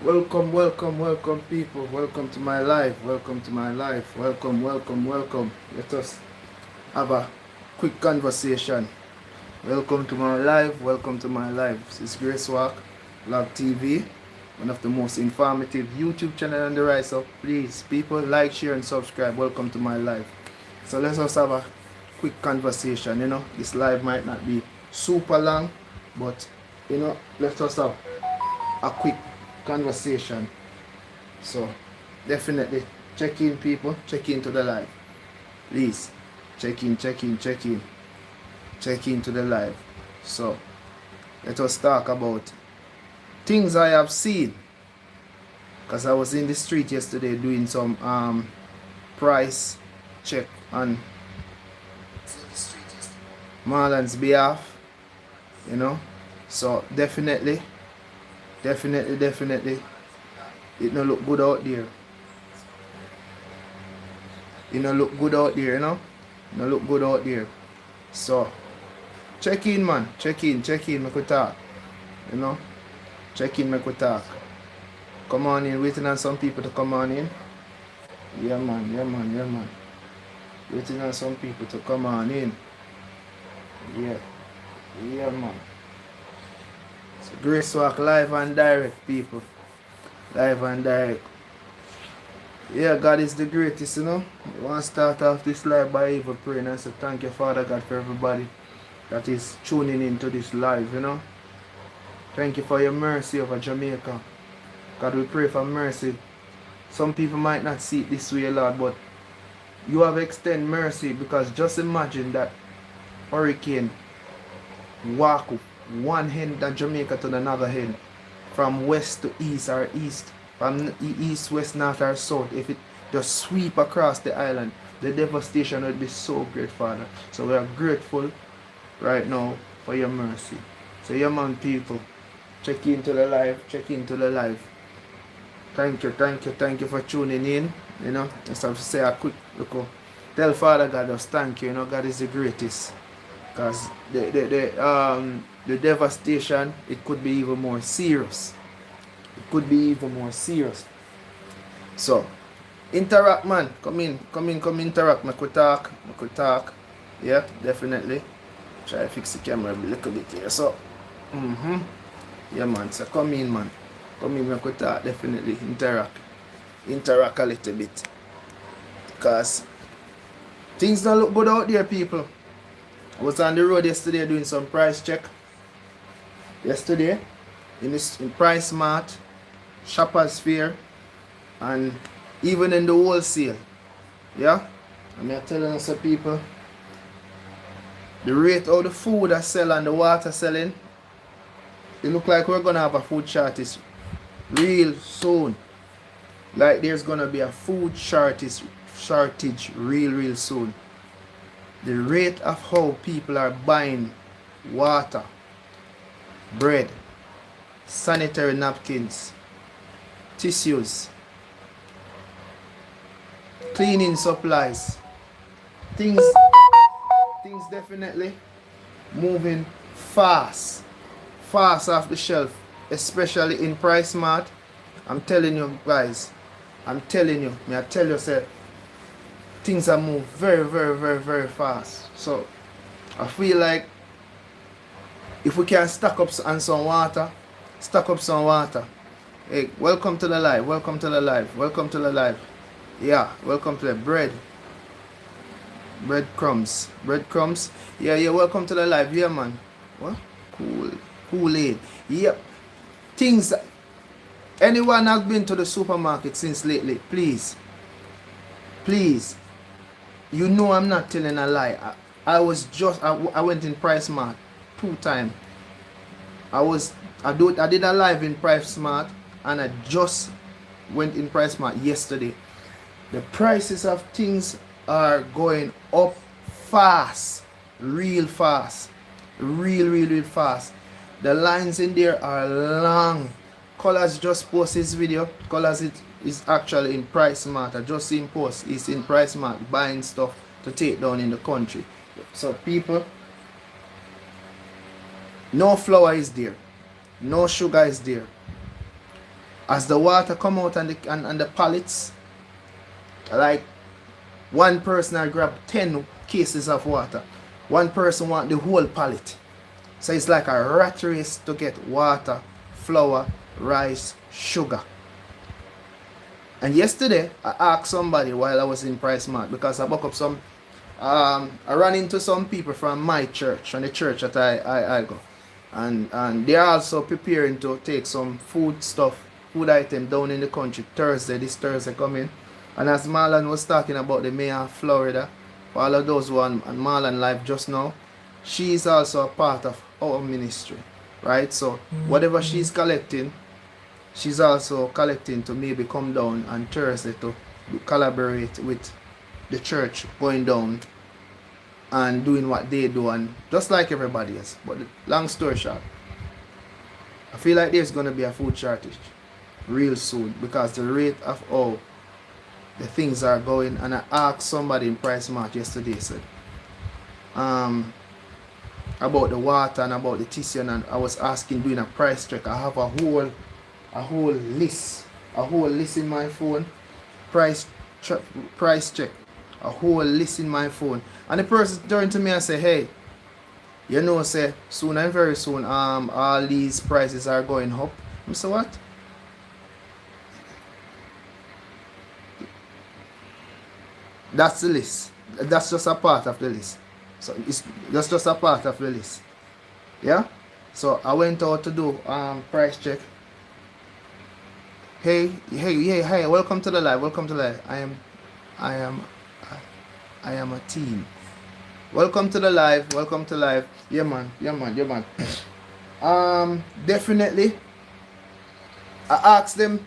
Welcome people. Welcome to my life. Welcome to my life. Welcome. Let us have a quick conversation. Welcome to my life. Welcome to my life. This is Grace Walk, Log TV, one of the most informative YouTube channel on the rise. So please, people, like, share, and subscribe. Welcome to my life. So let's just have a quick conversation. This live might not be super long, but let's just have a quick conversation. So definitely check in, people. Check into the live, please. Check in to the live. So let us talk about things I have seen, because I was in the street yesterday doing some price check on Marlon's behalf. So definitely it no look good out there. No look good out there. No look good out there. So check in, man. Check in, make we talk. Check in, make we talk. Come on in, waiting on some people to come on in. Yeah man. Waiting on some people to come on in. Yeah man. So Grace Walk live and direct, people. Live and direct. Yeah, God is the greatest, I want to start off this live by even praying and say thank you, Father God, for everybody that is tuning into this live, Thank you for your mercy over Jamaica. God, we pray for mercy. Some people might not see it this way, Lord, but you have extended mercy, because just imagine that hurricane walk one end of Jamaica to another end, from west to east or east, from east, west, north or south. If it just sweep across the island, the devastation would be so great, Father. So we are grateful right now for your mercy. So yeah man, people, check into the live. Thank you for tuning in. Just have to say a quick look. Tell Father God just thank you. God is the greatest. Because the devastation, it could be even more serious. So interact, man. Come interact. Make we talk. Yeah, definitely. Try to fix the camera a little bit here. So yeah man, so come in, man. Make we talk. Definitely interact a little bit, because things don't look good out there, people. I was on the road yesterday doing some price check. Yesterday in Price Mart, Shoppers Fair, and even in the wholesale. Yeah? And I'm telling some people, the rate of the food I sell and the water selling, it look like we're gonna have a food shortage real soon. Like there's gonna be a food shortage real soon. The rate of how people are buying water, bread, sanitary napkins, tissues, cleaning supplies, things definitely moving fast off the shelf, especially in Price Mart. I'm telling you guys, I tell you, sir, things are moving very fast. So I feel like if we can stock up on some water, Hey, welcome to the live. Yeah, welcome to the breadcrumbs. Yeah, welcome to the live. Yeah, man. What? Kool-Aid. Yep. Things. Anyone has been to the supermarket since lately? Please. You know I'm not telling a lie. I went in Price Mart 2 times. I did a live in Price Mart, and I just went in Price Mart yesterday. The prices of things are going up fast, real fast. The lines in there are long. Colors just post his video. Colors is actually in Price Mart. I just seen post. He's in Price Mart buying stuff to take down in the country. So people, no flour is there. No sugar is there. As the water come out and the pallets, like one person I grab 10 cases of water. One person want the whole pallet. So it's like a rat race to get water, flour, rice, sugar. And yesterday, I asked somebody while I was in Price Mart, because I buck up some, I ran into some people from my church, from the church that I go. And they're also preparing to take some food item down in the country this Thursday coming. And as Marlon was talking about the mayor of Florida, for all of those who are on Marlon Live just now, she's also a part of our ministry, right? So whatever she's collecting, she's also collecting to maybe come down on Thursday to collaborate with the church going down and doing what they do, and just like everybody else. But long story short, I feel like there's going to be a food shortage real soon, because the rate of how the things are going. And I asked somebody in Price Mart yesterday, said about the water and about the tissue, and I was asking, doing a price check. I have a whole list in my phone, price check, a whole list in my phone. And the person turned to me and said, hey, you know, say soon and very soon all these prices are going up. I said, what? That's the list. That's just a part of the list. So that's just a part of the list. Yeah? So I went out to do price check. Hey, welcome to the live. I am a team. Welcome to the live. Yeah man. Definitely. I asked them,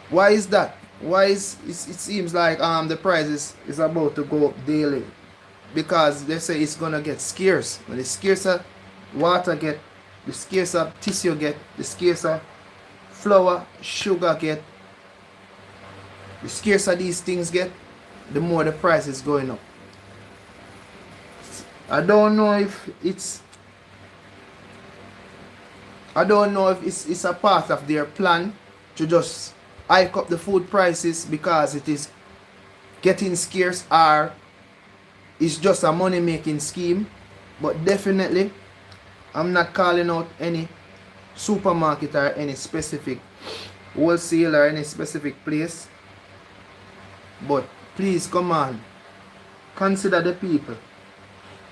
why is that? Why is it seems like the price is about to go up daily? Because they say it's gonna get scarce. When the scarcer water get, the scarcer tissue get, the scarcer flour, sugar get, the scarcer these things get, the more the price is going up. I don't know if it's a part of their plan to just hike up the food prices because it is getting scarce, or it's just a money making scheme. But definitely, I'm not calling out any supermarket or any specific wholesaler or any specific place. But please, come on, consider the people.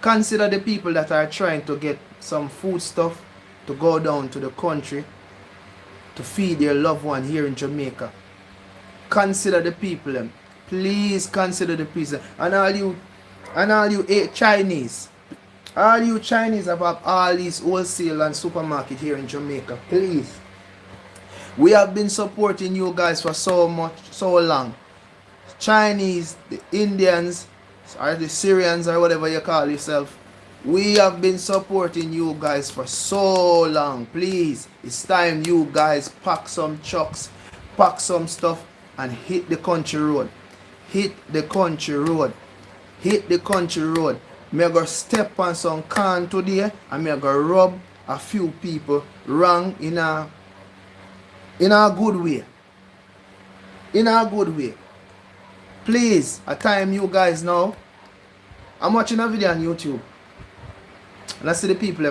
Consider the people that are trying to get some food stuff to go down to the country to feed their loved one here in Jamaica. Consider the people. Please consider the people. And all you Chinese. All you Chinese about all these wholesale and supermarket here in Jamaica. Please. We have been supporting you guys for so long. Chinese, the Indians, or the Syrians, or whatever you call yourself. We have been supporting you guys for so long. Please, it's time you guys pack some trucks, pack some stuff, and hit the country road. Hit the country road. Me go step on some can today, and me go rub a few people wrong in a good way. Please, a time you guys know. I'm watching a video on YouTube, and I see the people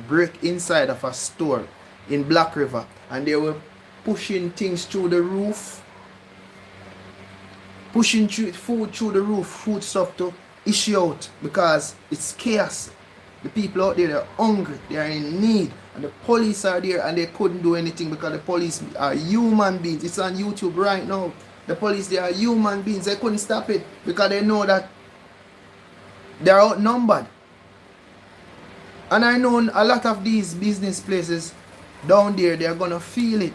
break inside of a store in Black River, and they were pushing things through the roof, pushing food through the roof, food stuff to issue out, because it's chaos. The people out there are hungry, they are in need, and the police are there, and they couldn't do anything because the police are human beings. It's on YouTube right now. The police, they are human beings. They couldn't stop it because they know that they are outnumbered. And I know a lot of these business places down there, they are going to feel it.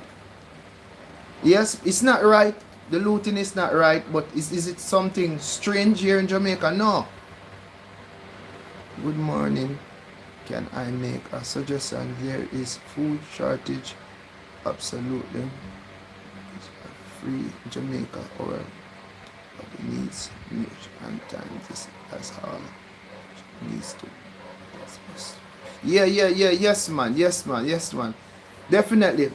Yes, it's not right. The looting is not right. But is it something strange here in Jamaica? No. Good morning. Can I make a suggestion? There is food shortage. Absolutely. Free Jamaica or needs and time. This as all needs to. Yes man. Definitely.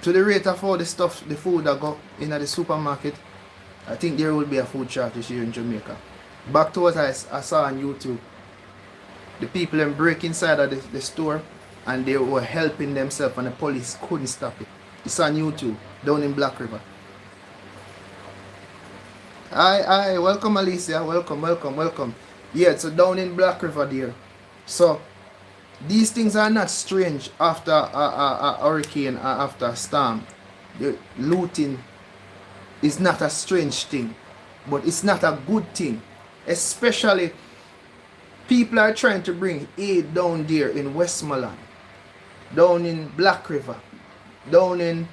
to the rate of all the stuff, the food that go in at the supermarket, I think there will be a food shortage here in Jamaica. Back to what I saw on YouTube. The people then break inside of the store and they were helping themselves and the police couldn't stop it. It's on YouTube, down in Black River. Hi, welcome Alicia, welcome. Yeah, so down in Black River there. So, these things are not strange after a hurricane or after a storm. The looting is not a strange thing, but it's not a good thing. Especially, people are trying to bring aid down there in Westmoreland, down in Black River, down in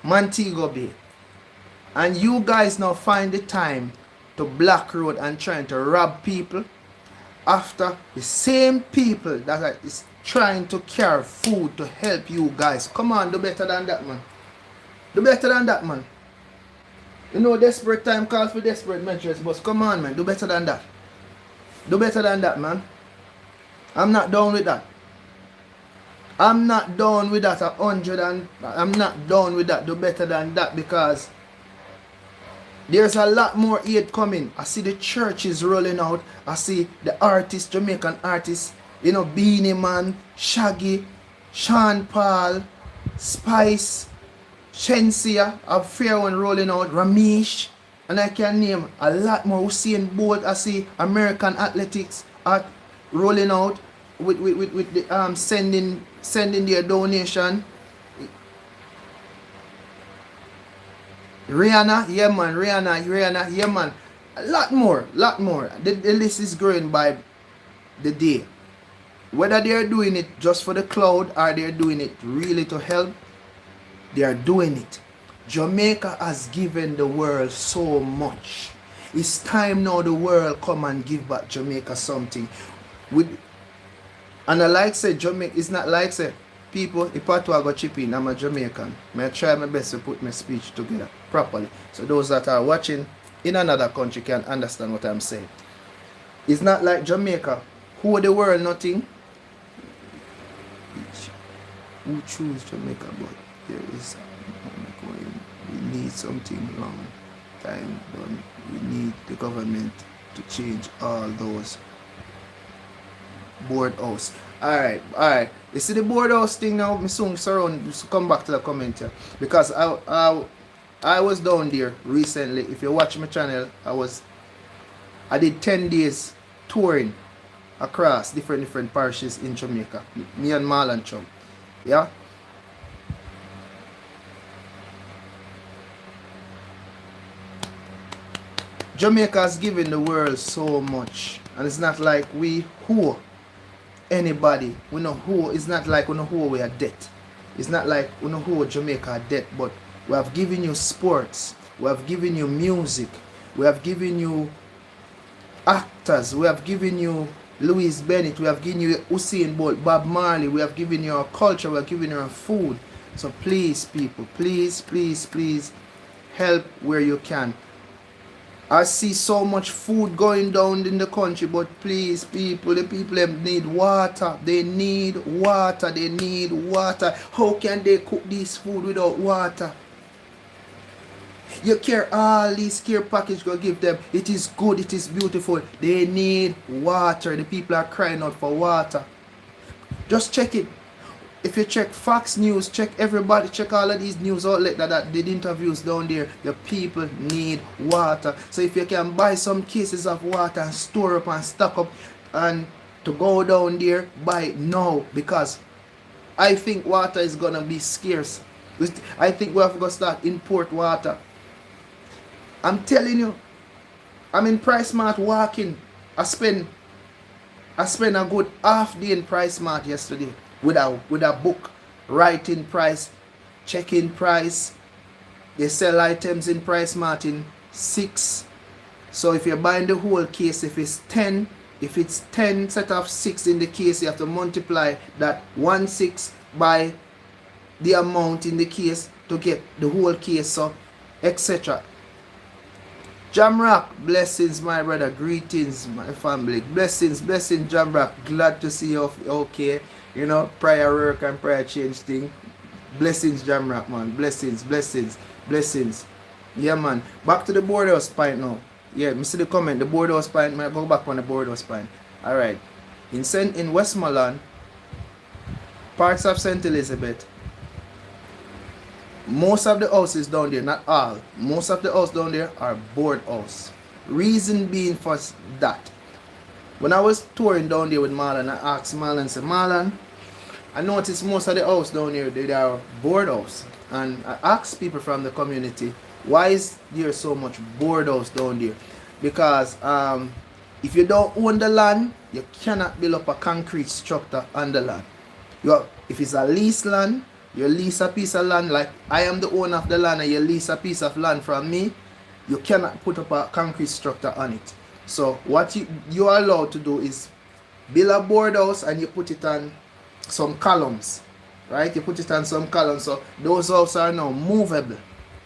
Montego Bay. And you guys now find the time to block road and trying to rob people after the same people that are trying to carry food to help you guys. Come on, do better than that, man. Do better than that, man. You know, desperate time calls for desperate measures, but come on, man. Do better than that. Do better than that, man. I'm not down with that. I'm not down with that 100 and I'm not down with that. Do better than that because there's a lot more aid coming. I see the churches rolling out. I see the artists, Jamaican artists, you know, Beanie Man, Shaggy, Sean Paul, Spice, Shensia, a fair one rolling out, Ramesh, and I can name a lot more. Usain Bolt, I see American athletics are rolling out with the sending their donation. Rihanna, yeah man, Rihanna, yeah man. A lot more. The list is growing by the day. Whether they're doing it just for the cloud or they're doing it really to help, they are doing it. Jamaica has given the world so much. It's time now the world come and give back Jamaica something. And I like say Jamaica, it's not like say people, if I go chip in, I'm a Jamaican. I try my best to put my speech together properly. So those that are watching in another country can understand what I'm saying. It's not like Jamaica, who the world nothing. Who choose Jamaica, but there is we need something long time done. We need the government to change all those board house. Alright. You see the board house thing now, me soon surround come back to the comment here. Because I was down there recently. If you watch my channel, I did 10 days touring across different parishes in Jamaica. Me and Marlon Chum. Yeah. Jamaica has given the world so much. And it's not like we who anybody. We know who. It's not like we know who we are debt. It's not like we know who Jamaica are debt. But we have given you sports. We have given you music. We have given you actors. We have given you Louis Bennett. We have given you Usain Bolt, Bob Marley. We have given you our culture. We have given you our food. So please, people, please help where you can. I see so much food going down in the country, but please, people, the people need water. They need water. They need water. How can they cook this food without water? You care all these care package go give them. It is good. It is beautiful. They need water. The people are crying out for water. Just check it. If you check Fox News, check everybody, check all of these news outlets that did interviews down there, the people need water. So if you can buy some cases of water and store up and stock up and to go down there, buy it now, because I think water is going to be scarce. I think we have to start import water. I'm telling you, I'm in Price Mart walking. I spent a good half day in Price Mart yesterday. With a book, writing price, checking price. They sell items in Price Mart in 6. So if you're buying the whole case, if it's 10 set of 6 in the case, you have to multiply that 1/6 by the amount in the case to get the whole case, so etc. Jamrock, blessings my brother, greetings my family, blessings Jamrock, glad to see you okay. You know, prayer work and prayer change thing. Blessings, Jamrock, man. Blessings, blessings, blessings. Yeah, man. Back to the boardhouse point now. Yeah, me see the comment. The boardhouse point. I go back on the boardhouse point. Alright. In Westmoreland, parts of St. Elizabeth, most of the houses down there, not all, most of the houses down there are board house. Reason being for that, when I was touring down there with Marlon, I asked Marlon, say, Marlon, I noticed most of the house down here, they are board house. And I asked people from the community, why is there so much board house down there? Because if you don't own the land, you cannot build up a concrete structure on the land. If it's a lease land, you lease a piece of land, like I am the owner of the land and you lease a piece of land from me, you cannot put up a concrete structure on it. So what you are allowed to do is build a board house and you put it on some columns, right? You put it on some columns, so those houses are now movable.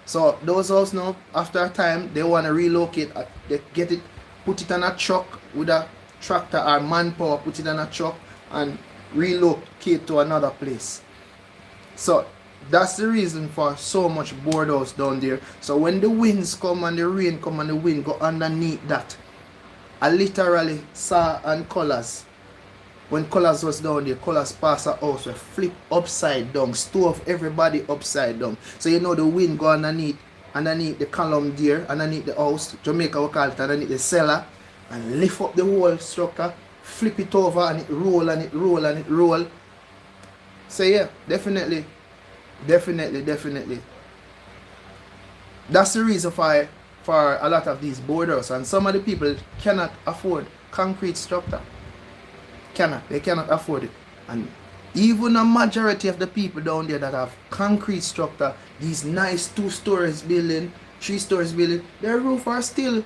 So those houses now, after a time, they want to relocate, they get it, put it on a truck with a tractor or manpower, put it on a truck and relocate to another place. So that's the reason for so much board house down there. So when the winds come and the rain come and the wind go underneath that, I literally saw and colors. When colors was down there, colors pass a house, we flip upside down, stove everybody upside down. So you know the wind go underneath the column there, underneath the house, Jamaica we call it, underneath the cellar, and lift up the whole structure, flip it over and it roll and it roll and it roll. So yeah, definitely. That's the reason for a lot of these borders, and some of the people cannot afford concrete structure. They cannot afford it. And even a majority of the people down there that have concrete structure, these nice 2 stories building, 3 stories building, their roof are still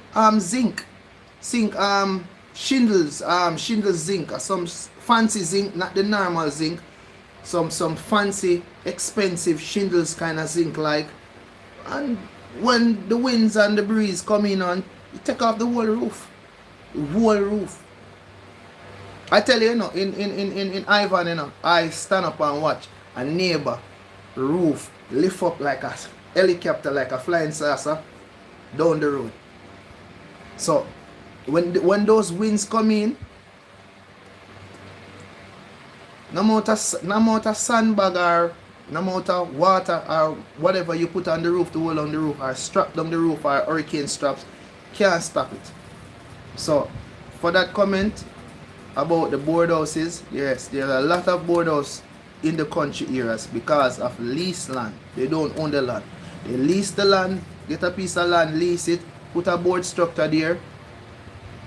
shingles zinc, or some fancy zinc, not the normal zinc, some fancy expensive shingles kind of zinc like. And when the winds and the breeze come in on, you take off the whole roof. I tell you, in Ivan, I stand up and watch a neighbor roof lift up like a helicopter, like a flying saucer down the road. So when those winds come in, no amount of sandbag or no amount of water or whatever you put on the roof to hold on the roof or strap down the roof or hurricane straps can't stop it. So for that comment about the board houses, yes, there are a lot of board houses in the country areas because of lease land. They don't own the land. They lease the land, get a piece of land, lease it, put a board structure there.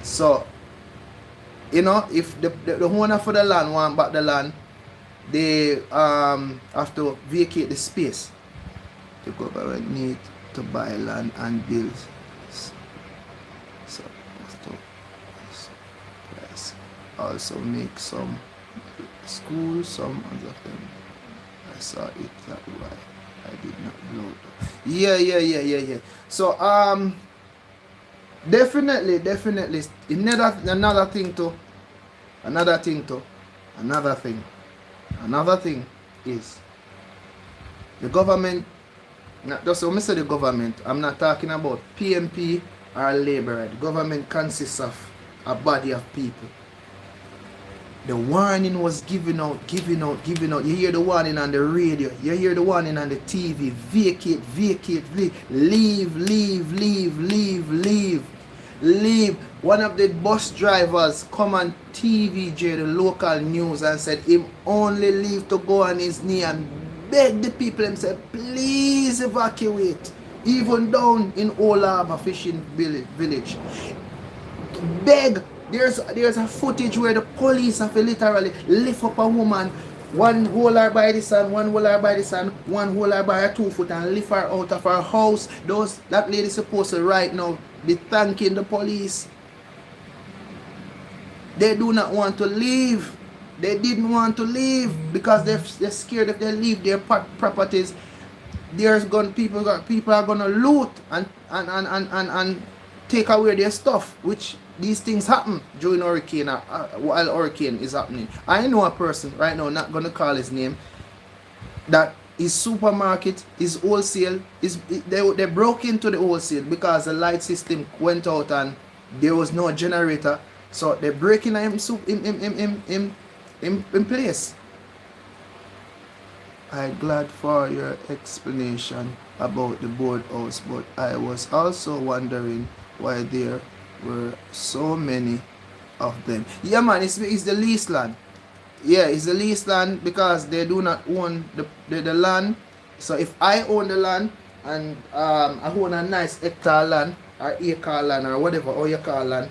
So, if the owner for the land want back the land, they have to vacate the space. The government need to buy land and build. So, also make some schools, some other thing. I saw it that way. I did not blow it. Yeah. So definitely another thing is the government. Not just when I say the government, I'm not talking about PMP or Labour. The government consists of a body of people. The warning was given out. You hear the warning on the radio. You hear the warning on the TV. Vacate. Leave. One of the bus drivers come on TVJ, the local news, and said him only leave to go on his knee and beg the people and said, please evacuate. Even down in Old Harbour fishing village. Beg. There's a footage where the police have literally lift up a woman, one hold her by this hand, one hold her by this hand, one hold her by her 2 foot and lift her out of her house. That lady supposed to right now be thanking the police. They do not want to leave. They didn't want to leave because they're scared if they leave their properties. People are gonna loot and take away their stuff, which these things happen during hurricane while hurricane is happening. I know a person right now, not gonna call his name, that his supermarket, his wholesale, they broke into the wholesale because the light system went out and there was no generator. So they breaking in place. I'm glad for your explanation about the boardhouse, but I was also wondering why there were so many of them. Yeah, man, it's the lease land. Yeah, it's the lease land because they do not own the land. So if I own the land and I own a nice hectare land or acre land or whatever or you call land,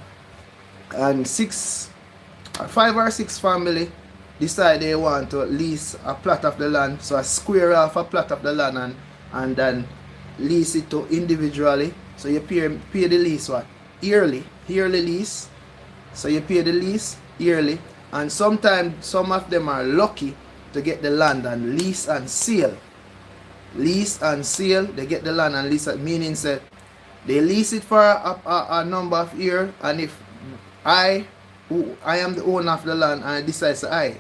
and 5 or 6 family decide they want to lease a plot of the land, so I square off a plot of the land and then lease it to individually. So you pay the lease what? Yearly lease. So you pay the lease yearly, and sometimes some of them are lucky to get the land and lease and sale. Lease and sale, they get the land and lease it, meaning that they lease it for a number of years, and if I am the owner of the land and I decide to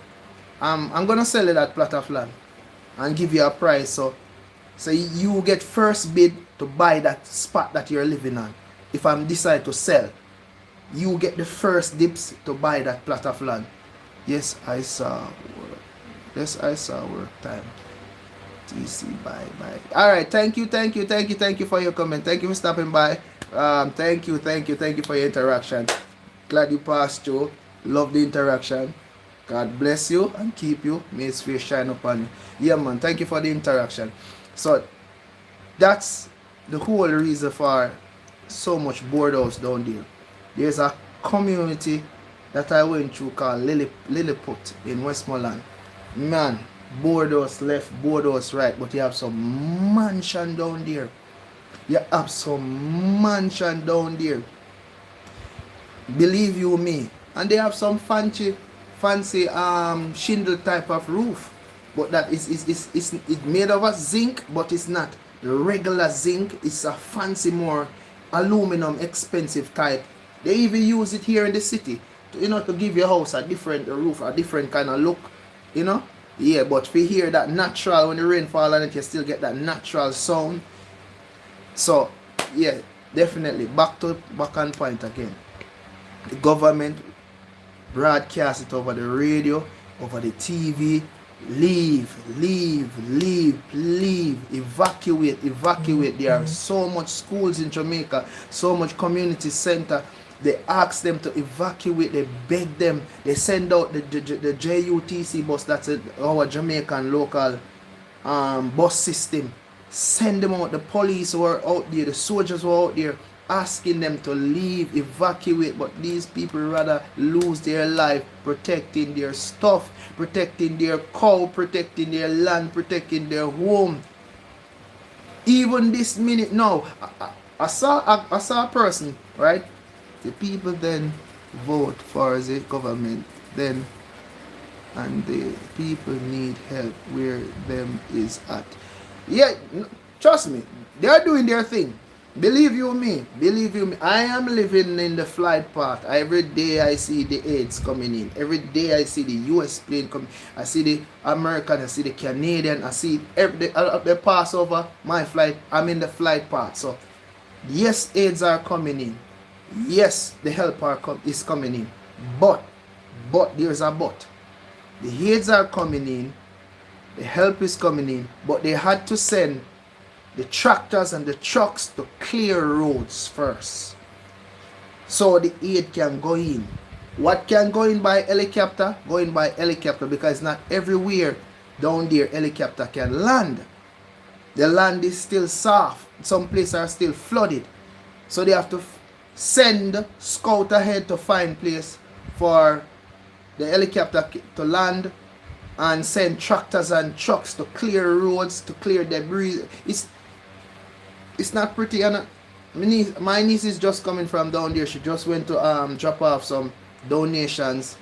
I'm gonna sell you that plot of land and give you a price, so you get first bid to buy that spot that you're living on. If I decide to sell, you get the first dips to buy that plot of land. Yes, I saw work time. TC, bye. Alright, thank you for your comment. Thank you for stopping by. Thank you for your interaction. Glad you passed through. Love the interaction. God bless you and keep you. May his face shine upon you. Yeah, man, thank you for the interaction. So that's the whole reason for so much boardhouse down there. There's a community that I went through called Lilliput in Westmoreland. Man, boardhouse left, boardhouse right, but you have some mansion down there. Believe you me. And they have some fancy shingle type of roof, but that is made of a zinc, but it's not the regular zinc. It's a fancy, more aluminum expensive type. They even use it here in the city to give your house a different roof, a different kind of look, yeah. But for here, that natural, when the rain fall on it, you still get that natural sound. So yeah, definitely back on point again. The government broadcast it over the radio, over the TV. Leave, evacuate. There are so much schools in Jamaica, so much community center. They ask them to evacuate, they beg them, they send out the JUTC bus, that's our Jamaican local bus system. Send them out. The police were out there, the soldiers were out there asking them to leave, evacuate, but these people rather lose their life protecting their stuff, protecting their cow, protecting their land, protecting their home. Even this minute now, I saw a person, right? The people then vote for the government then, and the people need help where them is at. Yeah, trust me, they are doing their thing. Believe you me. I am living in the flight path. Every day I see the aids coming in. Every day I see the US plane coming. I see the American, I see the Canadian, I see they pass over my flight. I'm in the flight path. So yes, aids are coming in. Yes, the help is coming in. But there's a but. The aids are coming in. The help is coming in. But they had to send the tractors and the trucks to clear roads first, so the aid can go in. What can go in by helicopter? Go in by helicopter, because not everywhere down there helicopter can land. The land is still soft. Some places are still flooded. So they have to send scout ahead to find place for the helicopter to land, and send tractors and trucks to clear roads, to clear debris. It's not pretty. And my niece is just coming from down there. She just went to drop off some donations,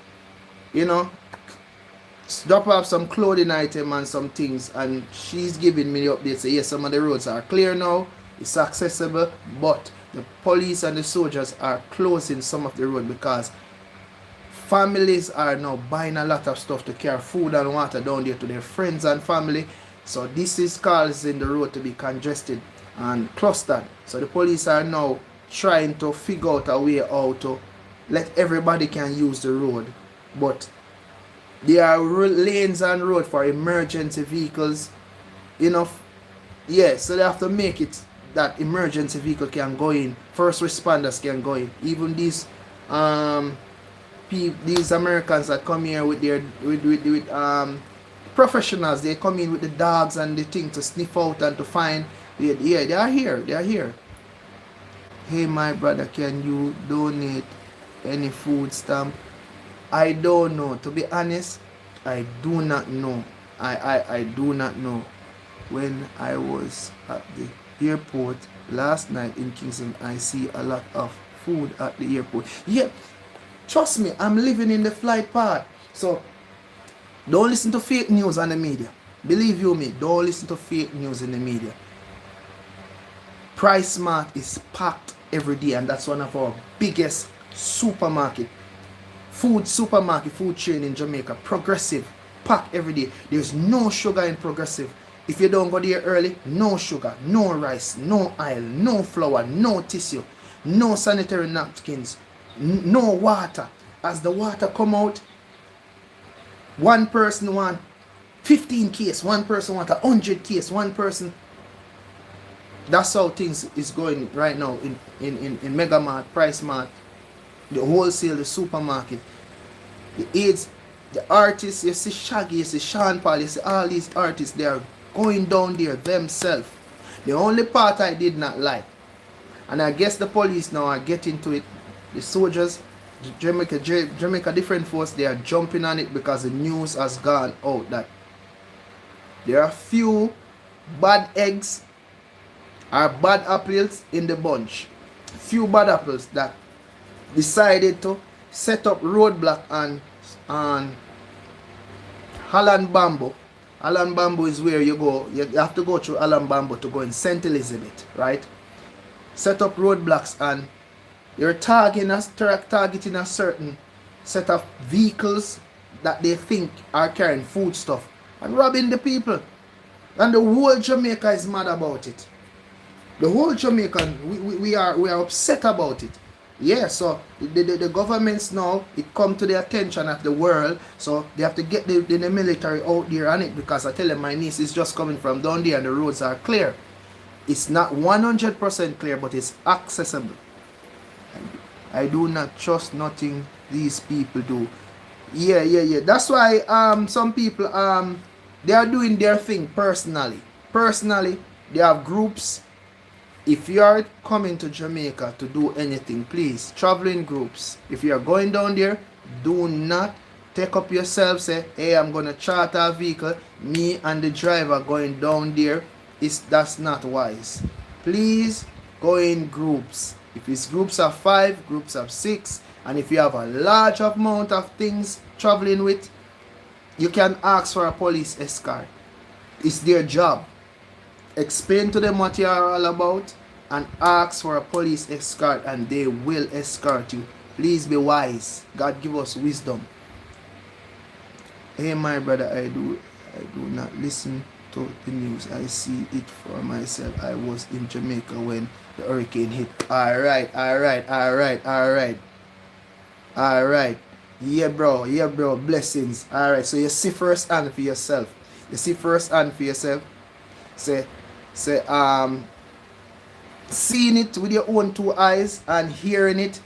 drop off some clothing item and some things, and she's giving me the update. Say yes, some of the roads are clear now, it's accessible, but the police and the soldiers are closing some of the road because families are now buying a lot of stuff to carry food and water down there to their friends and family. So this is causing the road to be congested and clustered. So the police are now trying to figure out a way how to let everybody can use the road. But there are lanes and road for emergency vehicles enough. Yeah, so they have to make it that emergency vehicle can go in, first responders can go in. Even these these Americans that come here with their with professionals, they come in with the dogs and the thing to sniff out and to find. Yeah, they are here. They are here. Hey, my brother, can you donate any food stamp? I don't know. To be honest, I do not know. I do not know. When I was at the airport last night in Kingston, I see a lot of food at the airport. Yeah, trust me, I'm living in the flight path. So don't listen to fake news on the media. Believe you me, don't listen to fake news in the media. Price Smart is packed every day, and that's one of our biggest supermarket, food chain in Jamaica. Progressive, packed every day. There's no sugar in Progressive. If you don't go there early, no sugar, no rice, no oil, no flour, no tissue, no sanitary napkins, no water. As the water come out, one person want 15 case, one person want 100 case, one person. That's how things is going right now in Mega Mart, Price Mart, the wholesale, the supermarket, the AIDS, the artists. You see Shaggy, you see Sean Paul, you see all these artists, they are going down there themselves. The only part I did not like, and I guess the police now are getting to it, the soldiers, Jamaica different force, they are jumping on it because the news has gone out that there are few bad eggs or bad apples in the bunch. Few bad apples that decided to set up roadblock on Holland Bamboo. Holland Bamboo is where you go. You have to go through Holland Bamboo to go in St. Elizabeth, right? Set up roadblocks, and you're targeting a certain set of vehicles that they think are carrying food stuff and robbing the people. And the whole Jamaica is mad about it. The whole Jamaican, we are upset about it. Yeah, so the governments now, it come to the attention of the world, so they have to get the military out there on it, because I tell them my niece is just coming from down there and the roads are clear. It's not 100% clear, but it's accessible. I do not trust nothing these people do. Yeah. That's why some people they are doing their thing personally. Personally, they have groups. If you are coming to Jamaica to do anything, please travel in groups. If you are going down there, do not take up yourself, say, hey, I'm going to charter a vehicle, me and the driver going down there. That's not wise. Please go in groups. If it's groups of 5, groups of 6, and if you have a large amount of things traveling with, you can ask for a police escort. It's their job. Explain to them what you are all about and ask for a police escort, and they will escort you. Please be wise. God give us wisdom. Hey, my brother, I do not listen to the news. I see it for myself. I was in Jamaica when the hurricane hit. Alright. Yeah, bro. Blessings. Alright, so you see first hand for yourself. Say, seeing it with your own 2 eyes and hearing it,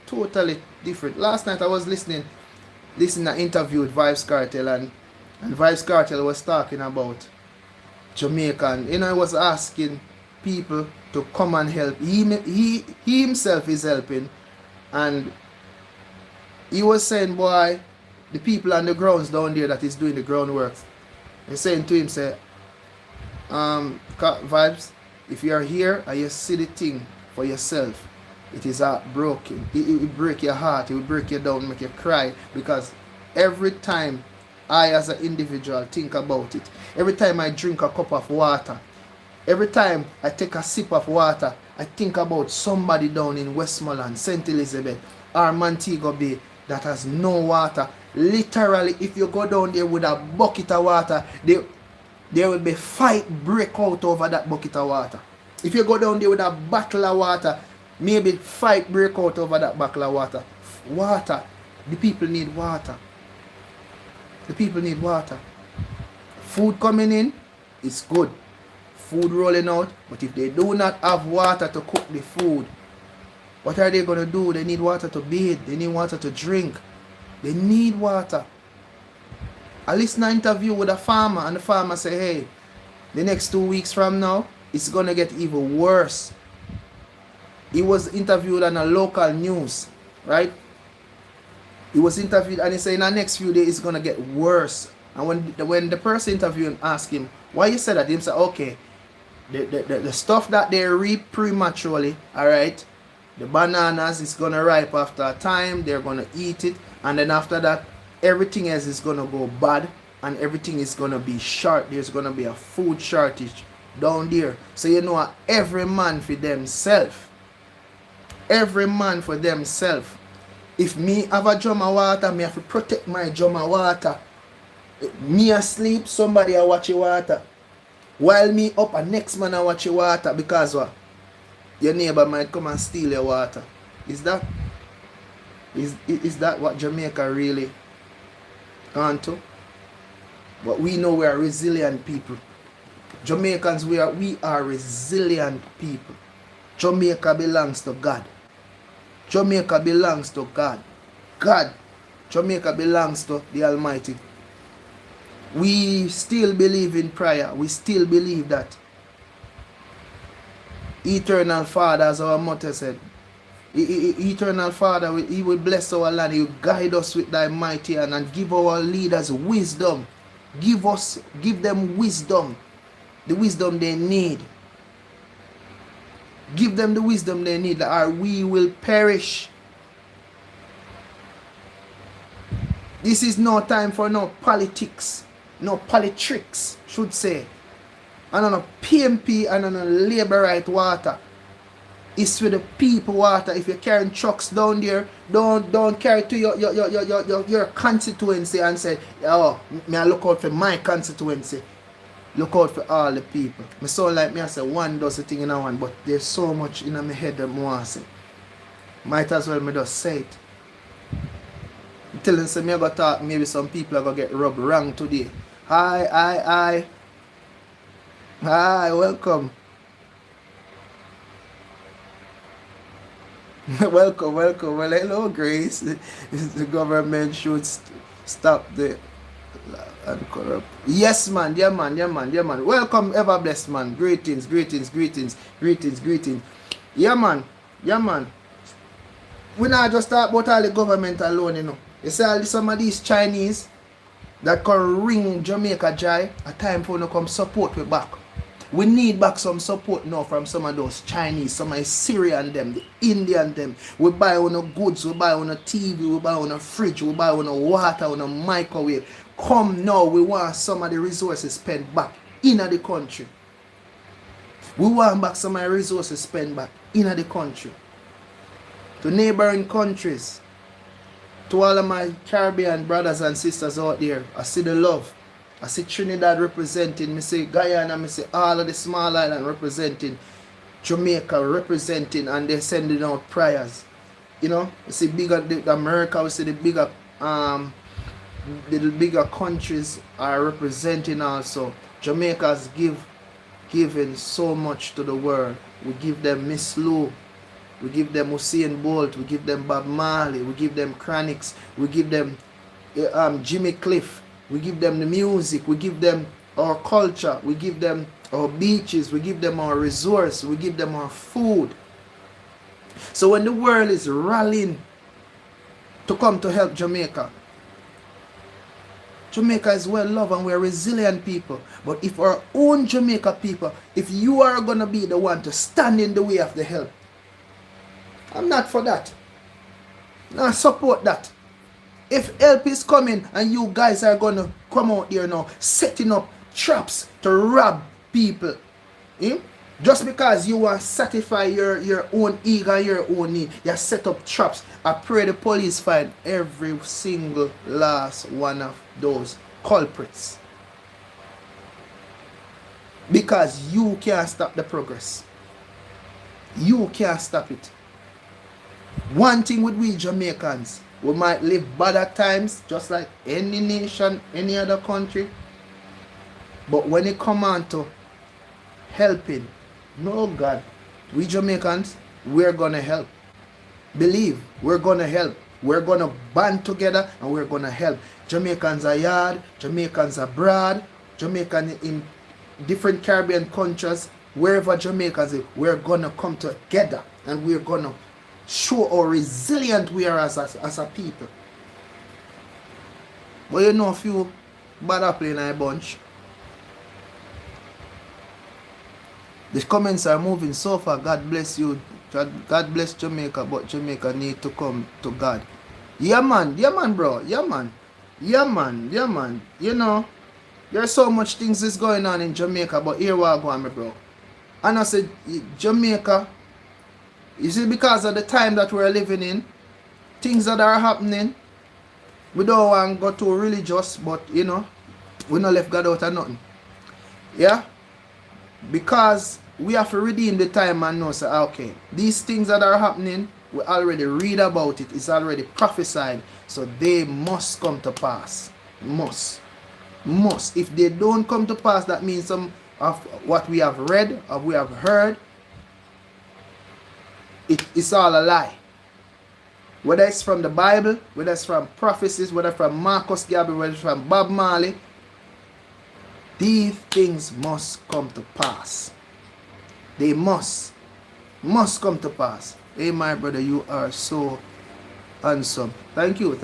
totally different. Last night I was listening to interview with Vybz Kartel, and Vybz Kartel was talking about Jamaica, and he was asking people to come and help. He himself is helping, and he was saying, boy, the people on the grounds down there that is doing the groundwork, he's saying to him, say, Vybz, if you are here and you see the thing for yourself, it is heartbroken. It will break your heart, it will break you down, make you cry, because every time I as an individual think about it, every time I drink a cup of water, every time I take a sip of water, I think about somebody down in Westmoreland, St. Elizabeth, or Montego Bay that has no water. Literally, if you go down there with a bucket of water, there will be fight break out over that bucket of water. If you go down there with a bottle of water, maybe fight break out over that bottle of water. Water. The people need water. The people need water. Food coming in, it's good. Food rolling out, but if they do not have water to cook the food, what are they going to do? They need water to bathe. They need water to drink. They need water. I listened to an interview with a farmer, and the farmer said, hey, the next 2 weeks from now, it's going to get even worse. He was interviewed on a local news, right? He was interviewed and he said in the next few days it's going to get worse. And when the person interviewing asked him, why you said that? He said, okay, the stuff that they reap prematurely, all right, the bananas is going to ripe after a time, they're going to eat it, and then after that, everything else is going to go bad, and everything is going to be short. There's going to be a food shortage down there. So you know, every man for themselves. Every man for themselves. If me have a drum of water, me have to protect my drum of water. Me asleep, somebody a watch your water. While me up, a next man a watch your water. Because what? Your neighbor might come and steal your water. Is that what Jamaica really gone to? But we know we are resilient people. Jamaicans, we are resilient people. Jamaica belongs to God. Jamaica belongs to God. Jamaica belongs to the Almighty. We still believe in prayer. We still believe that Eternal Father, as our mother said, Eternal Father, He will bless our land. He will guide us with thy mighty hand and give our leaders wisdom. Give them wisdom. The wisdom they need. Give them the wisdom they need, or we will perish. This is no time for no politics, no politics, should say. And no PMP and no labor right water. It's for the people water. If you're carrying trucks down there, don't carry to your constituency and say, oh, may I look out for my constituency. Look out for all the people. I sound like me, I say one does the thing in one, but there's so much in my head that I want to say. Might as well me just say it. I'm telling me I gotta talk, maybe some people are gonna get rubbed wrong today. Hi, welcome. welcome. Well, hello, Grace. The government should stop the and corrupt. Yes, man. Yeah, man. Welcome, ever blessed man. Greetings. Yeah, man. We not just talk about all the government alone, you know. You see some of these Chinese that can ring Jamaica dry, a time for them to come support we back. We need back some support now from some of those Chinese, some of the Syrian them, the Indian them. We buy on a goods, we buy on a TV, we buy on a fridge, we buy on a water, on a microwave. Come now, we want some of the resources spent back in the country. We want back some of the resources spent back in the country. To neighboring countries. To all of my Caribbean brothers and sisters out there, I see the love. I see Trinidad representing, I see Guyana, I see all of the small island representing, Jamaica representing, and they're sending out prayers. You know, you see America, we see the bigger countries are representing also. Jamaica's given so much to the world. We give them Miss Lou, we give them Usain Bolt, we give them Bob Marley, we give them Chronix, we give them Jimmy Cliff, we give them the music, we give them our culture, we give them our beaches, we give them our resource, we give them our food. So when the world is rallying to come to help Jamaica, Jamaica is well loved and we're resilient people. But if our own Jamaica people, if you are going to be the one to stand in the way of the help, I'm not for that. I support that. If help is coming and you guys are going to come out there now setting up traps to rob people, just because you want to satisfy your own ego and your own need, you set up traps. I pray the police find every single last one of those culprits. Because you can't stop the progress. You can't stop it. One thing with we Jamaicans, we might live bad at times, just like any nation, any other country. But when it come on to helping, no God, we Jamaicans, we're gonna help. Believe, we're gonna help. We're gonna band together and we're gonna help. Jamaicans are yard, Jamaicans abroad, Jamaicans in different Caribbean countries, wherever Jamaicans is, we're gonna come together and we're gonna show how resilient we are as a people. But you know, a few bad apple in a bunch. The comments are moving so far. God bless you. God bless Jamaica, but Jamaica need to come to God. Yeah man, bro. Yeah man. You know, there's so much things is going on in Jamaica, but here we are going, bro. And I said, Jamaica, you see, because of the time that we're living in, things that are happening, we don't want to go too religious, but you know, we not left God out of nothing. Yeah? Because we have to redeem the time and know, say, okay, these things that are happening, we already read about it, it's already prophesied, so they must come to pass. Must. If they don't come to pass, that means some of what we have read or we have heard, it's all a lie. Whether it's from the Bible, whether it's from prophecies, whether from Marcus Garvey, whether it's from Bob Marley, these things must come to pass. They must come to pass. Hey, my brother, you are so handsome. Thank you.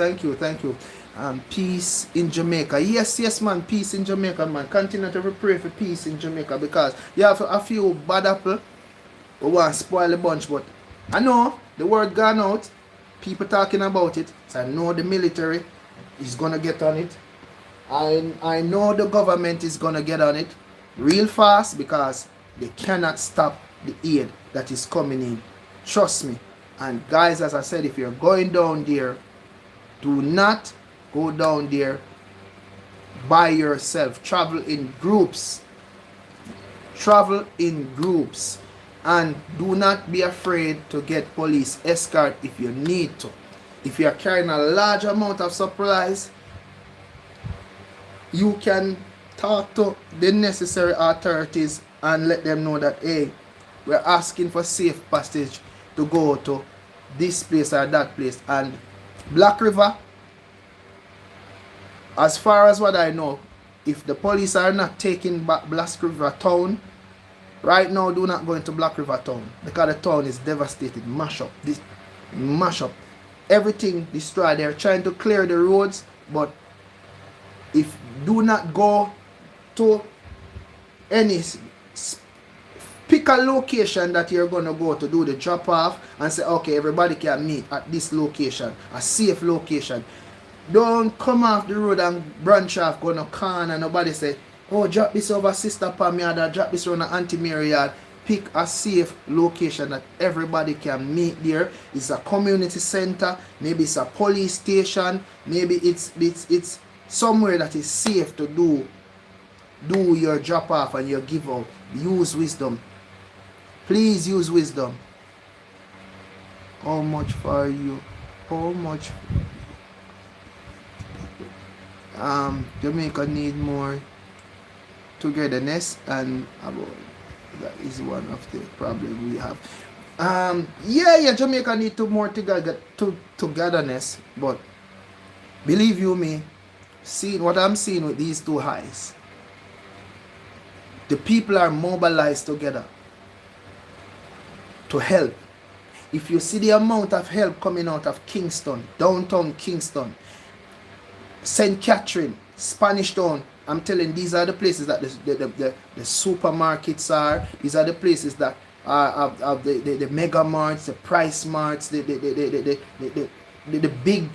Peace in Jamaica. Yes, man. Peace in Jamaica, man. Continue to pray for peace in Jamaica, because you have a few bad apple who want to spoil the bunch. But I know the word gone out. People talking about it. So I know the military is going to get on it. I know the government is going to get on it real fast, because they cannot stop the aid that is coming in. Trust me. And guys, as I said, if you're going down there, do not go down there by yourself. Travel in groups. And do not be afraid to get police escort if you need to. If you are carrying a large amount of supplies, you can talk to the necessary authorities and let them know that, hey, we're asking for safe passage to go to this place or that place. And Black River, as far as what I know, if the police are not taking back Black River town, right now do not go into Black River town, because the town is devastated, mash up. Everything destroyed. They're trying to clear the roads, but if do not go to any, pick a location that you're going to go to do the drop off and say, okay, everybody can meet at this location, a safe location. Don't come off the road and branch off, go to corner and nobody say, oh, drop this over Sister Pam yard, or drop this on Auntie Mary yard. Pick a safe location that everybody can meet there. It's a community center, maybe it's a police station, maybe it's somewhere that is safe to do your drop off and your give out. Use wisdom. Please use wisdom. How much for you? How much? Jamaica need more togetherness, and that is one of the problems we have. Jamaica need more togetherness, but believe you me, seeing what I'm seeing with these two highs, the people are mobilized together to help. If you see the amount of help coming out of Kingston, downtown Kingston, St. Catherine, Spanish Town, I'm telling, these are the places that the supermarkets are. These are the places that are the mega marts, the price marts, the big,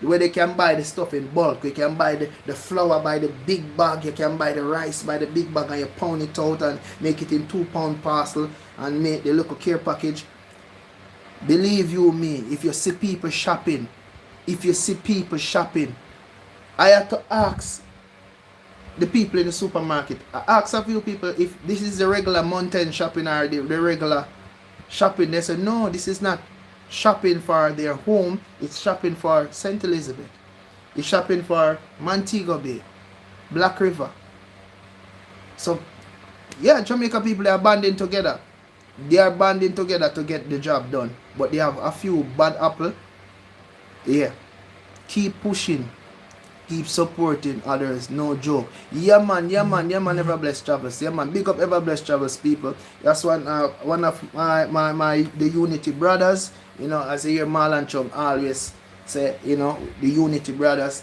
where they can buy the stuff in bulk. You can buy the flour by the big bag. You can buy the rice by the big bag, and you pound it out and make it in 2-pound parcel and make the local care package. Believe you me, if you see people shopping, I have to ask the people in the supermarket. I ask a few people if this is the regular mountain shopping or the regular shopping. They say no, this is not shopping for their home. It's shopping for St. Elizabeth. It's shopping for Montego Bay, Black River. So yeah, Jamaica people, they are banding together. They are banding together to get the job done. But they have a few bad apple. Yeah. Keep pushing. Keep supporting others. No joke. Yeah man, yeah man, yeah man, Ever Blessed Travels. Yeah man, big up Ever Blessed Travels people. That's one of my the Unity brothers. You know, as I hear Marlon Chung always say, you know, the Unity brothers.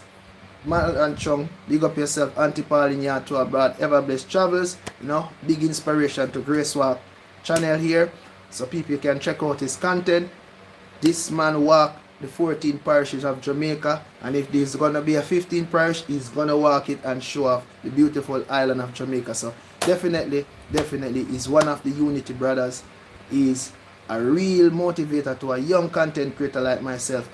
Marlon Chung, big up yourself, Auntie Pauline to abroad, Ever Blessed Travels. You know, big inspiration to Grace Walk channel here. So people can check out his content. This man walk the 14 parishes of Jamaica, and if there's gonna be a 15th parish, he's gonna walk it and show off the beautiful island of Jamaica. So definitely he's one of the Unity brothers. He's a real motivator to a young content creator like myself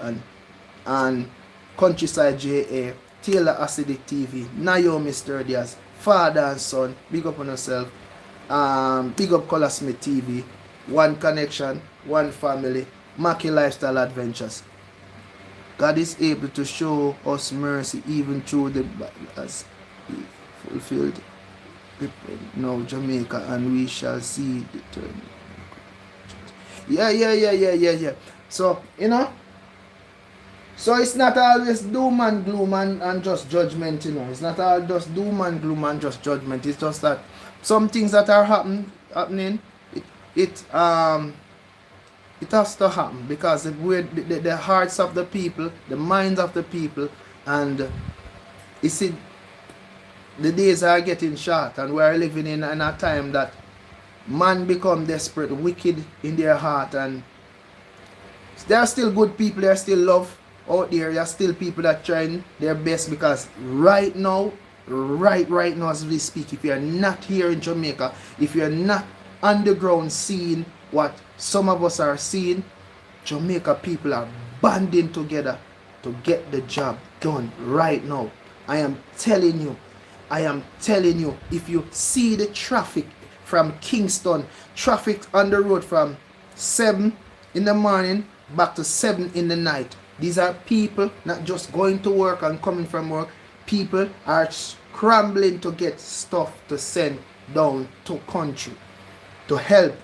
and Countryside JA, Taylor Acidic TV, Naomi Sturdias, Father and Son, big up on yourself, big up Color Smith TV, One Connection, One Family, Mackie Lifestyle Adventures. God is able to show us mercy even through the as fulfilled now Jamaica, and we shall see the turn. Yeah. So, you know, so it's not always doom and gloom and just judgment, you know. It's not all just doom and gloom and just judgment. It's just that some things that are happening, it has to happen because the hearts of the people, the minds of the people, and you see, the days are getting short, and we are living in a time that man become desperate, wicked in their heart, and there are still good people, there are still love out there, there are still people that trying their best, because right now as we speak, if you're not here in Jamaica, if you're not underground seeing what some of us are seeing, Jamaica people are banding together to get the job done right now. I am telling you, if you see the traffic from Kingston, traffic on the road from 7 in the morning back to 7 in the night, these are people not just going to work and coming from work. People are scrambling to get stuff to send down to country to help.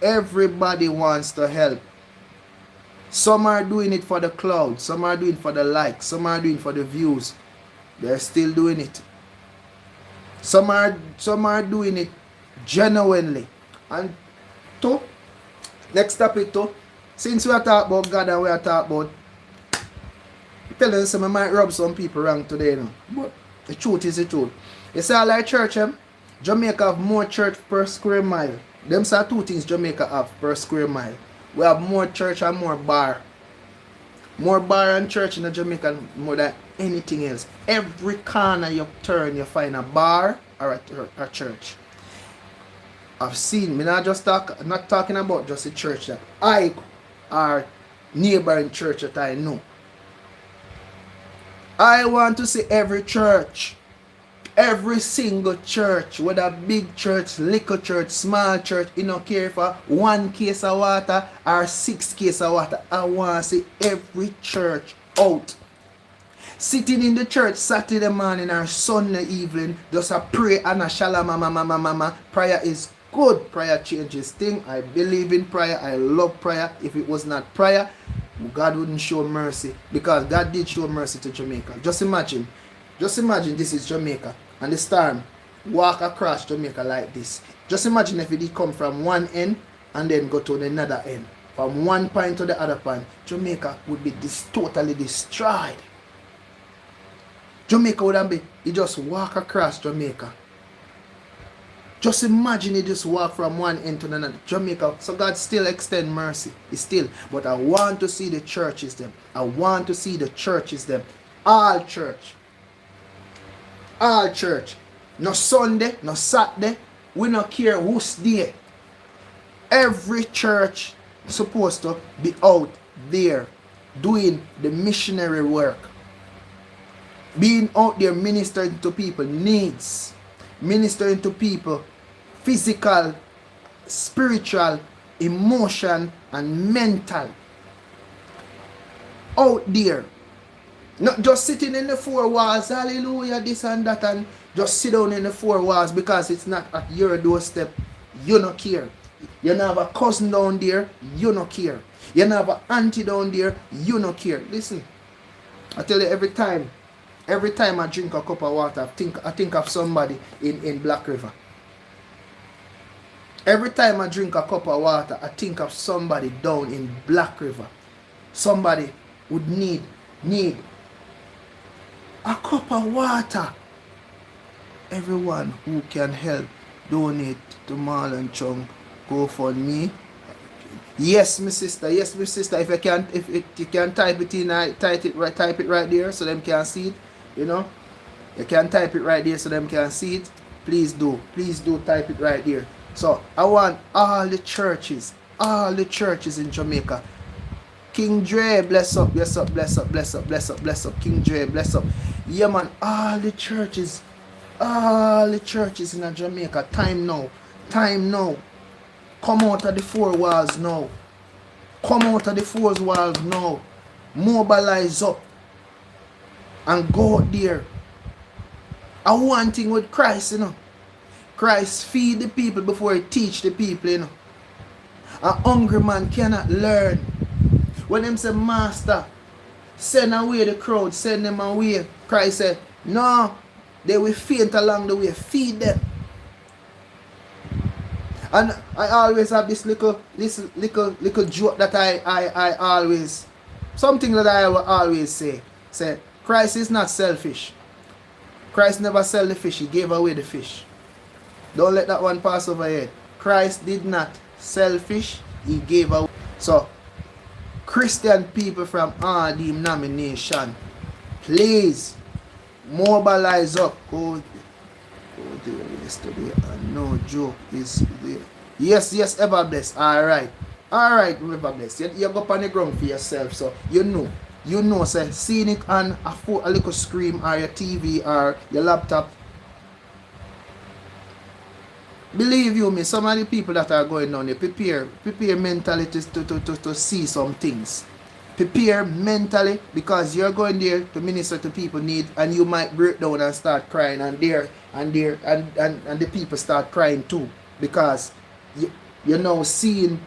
Everybody wants to help. Some are doing it for the cloud, some are doing it for the likes, some are doing it for the views. They're still doing it. Some are doing it genuinely. And to next topic, to since we are talking about God and we are talking about, telling some I might rub some people wrong today, you know. But the truth is the truth. You see, like church, Jamaica have more church per square mile. Them are two things Jamaica have per square mile. We have more church and more bar. More bar and church in Jamaica more than anything else. Every corner you turn, you find a bar or a church. I've seen, not talking about just a church that I or neighboring church that I know. I want to see every church, every single church, whether big church, little church, small church, you don't care for 1 case of water or 6 cases of water. I want to see every church out. Sitting in the church Saturday morning or Sunday evening, just a pray and a shalom mama. Prayer is good. Prayer changes things. I believe in prayer. I love prayer. If it was not prayer, God wouldn't show mercy, because God did show mercy to Jamaica. Just imagine this is Jamaica and the storm walk across Jamaica like this. Just imagine if it did come from one end and then go to another end. From one point to the other point, Jamaica would be totally destroyed. Jamaica wouldn't be, it just walk across Jamaica. Just imagine it just walk from one end to another. Jamaica, so God still extend mercy. It's still, but I want to see the churches them. I want to see the churches them. All church. All church. No Sunday, no Saturday. We don't care who's there. Every church supposed to be out there doing the missionary work. Being out there ministering to people needs. Ministering to people physical, spiritual, emotion, and mental. Out there. Not just sitting in the four walls, hallelujah, this and that, and just sit down in the four walls because it's not at your doorstep. You don't care. You don't have a cousin down there, you don't care. You don't have an auntie down there, you don't care. Listen, I tell you every time I drink a cup of water, I think of somebody in Black River. Every time I drink a cup of water, I think of somebody down in Black River. Somebody would need a cup of water. Everyone who can help, donate to Marlon Chung, GoFundMe. Yes, my sister. Yes, my sister. If you can type it in, type it right there so them can see it. You know, you can type it right there so them can see it. Please do type it right there. So I want all the churches in Jamaica. King Dre, bless up, King Dre, bless up. Yeah, man, all the churches in Jamaica. Time now. Come out of the four walls now. Mobilize up and go out there. And one thing with Christ, you know. Christ feed the people before he teach the people, you know. A hungry man cannot learn. When them say, Master, send away the crowd, send them away. Christ said, no, they will faint along the way. Feed them. And I always have this little joke that I always, something that I will always say. Say, Christ is not selfish. Christ never sell the fish, he gave away the fish. Don't let that one pass over here. Christ did not sell fish, he gave away. So, Christian people from all the denomination, please mobilize up. Go there yesterday and no joke is there. Yes, ever blessed. Alright, ever blessed. You go up on the ground for yourself, so you know, say, seeing it on a little screen or your TV or your laptop. Believe you me, some of the people that are going down there, prepare mentally to see some things. Prepare mentally, because you're going there to minister to people need, and you might break down and start crying, and the people start crying too, because you're now seeing